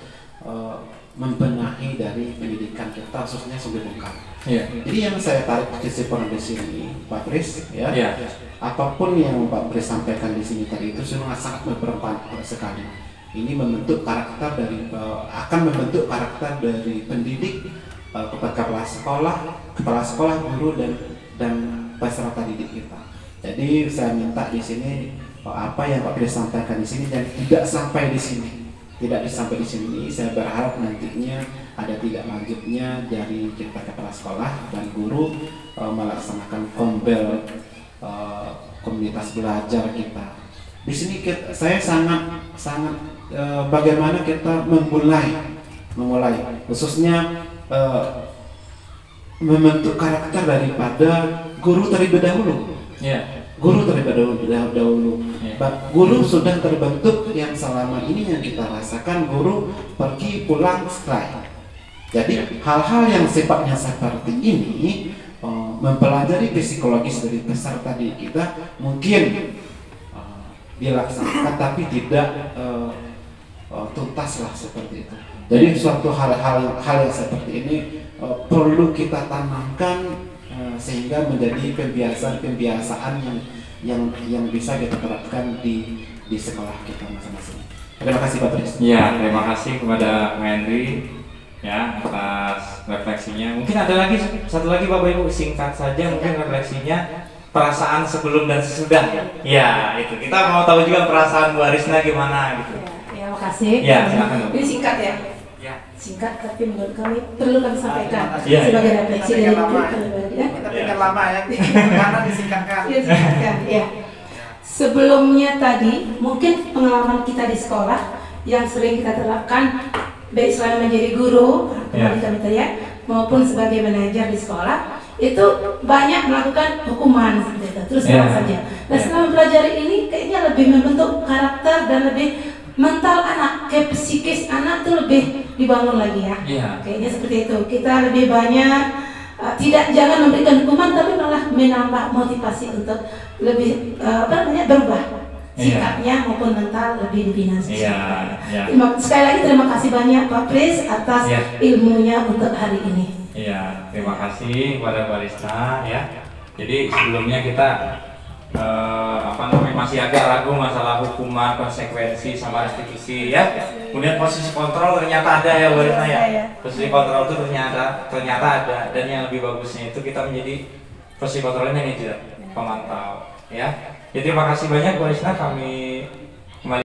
membenahi dari pendidikan kita, khususnya Sumber Bungkam. Jadi yang saya tarik kesimpulan di sini, Pak Pris, ya, apapun yang Pak Pris sampaikan di sini tadi itu sangat bermanfaat sekali. Ini membentuk karakter akan membentuk karakter dari pendidik, kepala sekolah, guru dan peserta didik kita. Jadi saya minta di sini apa yang Pak Pris sampaikan di sini dan tidak sampai di sini. Tidak sampai di sini, saya berharap nantinya ada tindak lanjutnya dari kita kepala sekolah dan guru melaksanakan kombel komunitas belajar kita. Di sini saya sangat bagaimana kita memulai khususnya membentuk karakter daripada guru terlebih dahulu. Guru terlebih dahulu. Guru sudah terbentuk yang selama ini yang kita rasakan, guru pergi pulang setelah. Jadi hal-hal yang sifatnya seperti ini mempelajari psikologis dari peserta didik kita mungkin dilaksanakan tapi tidak tuntas lah seperti itu. Jadi suatu hal yang seperti ini perlu kita tanamkan sehingga menjadi kebiasaan yang bisa kita terapkan di sekolah kita masing-masing. Terima kasih Pak Pris. Ya, terima kasih kepada Henry ya atas refleksinya. Mungkin ada lagi satu lagi Bapak Ibu, singkat saja mungkin refleksinya, perasaan sebelum dan sesudah. Ya, itu kita mau tahu juga perasaan Bu Arisna gimana gitu. Ya, makasih. Ya, silakan. Ini singkat ya. Singkat tapi menurut kami perlu kami sampaikan sebagai refleksi dari pribadi. Kita pikir lama ya, karena disingkatkan. Ya. Sebelumnya tadi mungkin pengalaman kita di sekolah yang sering kita terapkan baik selama menjadi guru kami ya maupun sebagai manajer di sekolah itu banyak melakukan hukuman seperti itu terus saja. Nah setelah mempelajari ini kayaknya lebih membentuk karakter dan lebih mental anak, ke psikis anak itu lebih dibangun lagi ya. Kayaknya seperti itu. Kita lebih banyak jangan memberikan hukuman tapi malah menambah motivasi untuk lebih berubah sikapnya maupun mental lebih dibina. Sekali lagi terima kasih banyak Pak Pris atas ilmunya untuk hari ini. Iya, terima kasih kepada Barista ya. Jadi sebelumnya kita masih agak ragu masalah hukuman, konsekuensi sama restitusi ya. Kemudian posisi kontrol ternyata ada ya Barista ya. Posisi kontrol itu ternyata ada, dan yang lebih bagusnya itu kita menjadi posisi kontrolnya manajer, pemantau ya. Jadi terima kasih banyak Barista, kami kembali.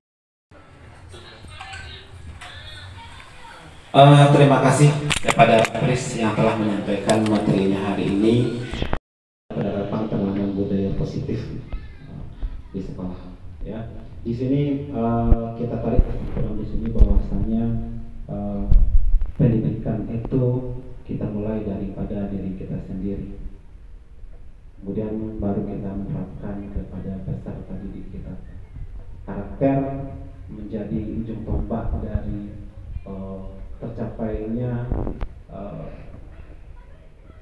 Terima kasih kepada Pris yang telah menyampaikan materinya hari ini. Penerapan penanaman budaya positif. di sekolah. Ya, di sini kita tarik kesimpulan di sini bahwasanya pendidikan itu kita mulai daripada diri kita sendiri, kemudian baru kita menerapkan kepada peserta didik kita. Karakter menjadi ujung tombak dari tercapainya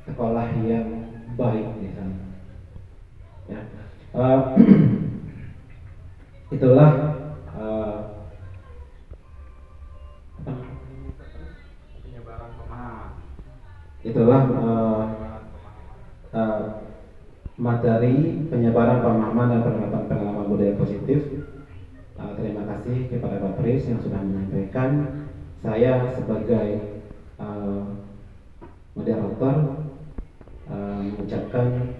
sekolah yang baik di sana. Ya, itulah materi penyebaran pemahaman dan penerapan pengalaman budaya positif. Terima kasih kepada Pak Pris yang sudah menyampaikan. Saya sebagai moderator mengucapkan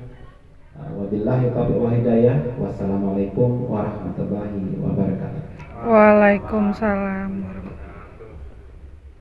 wabillahi taufiq wal hidayah. Wassalamualaikum warahmatullahi wabarakatuh. Waalaikumsalam.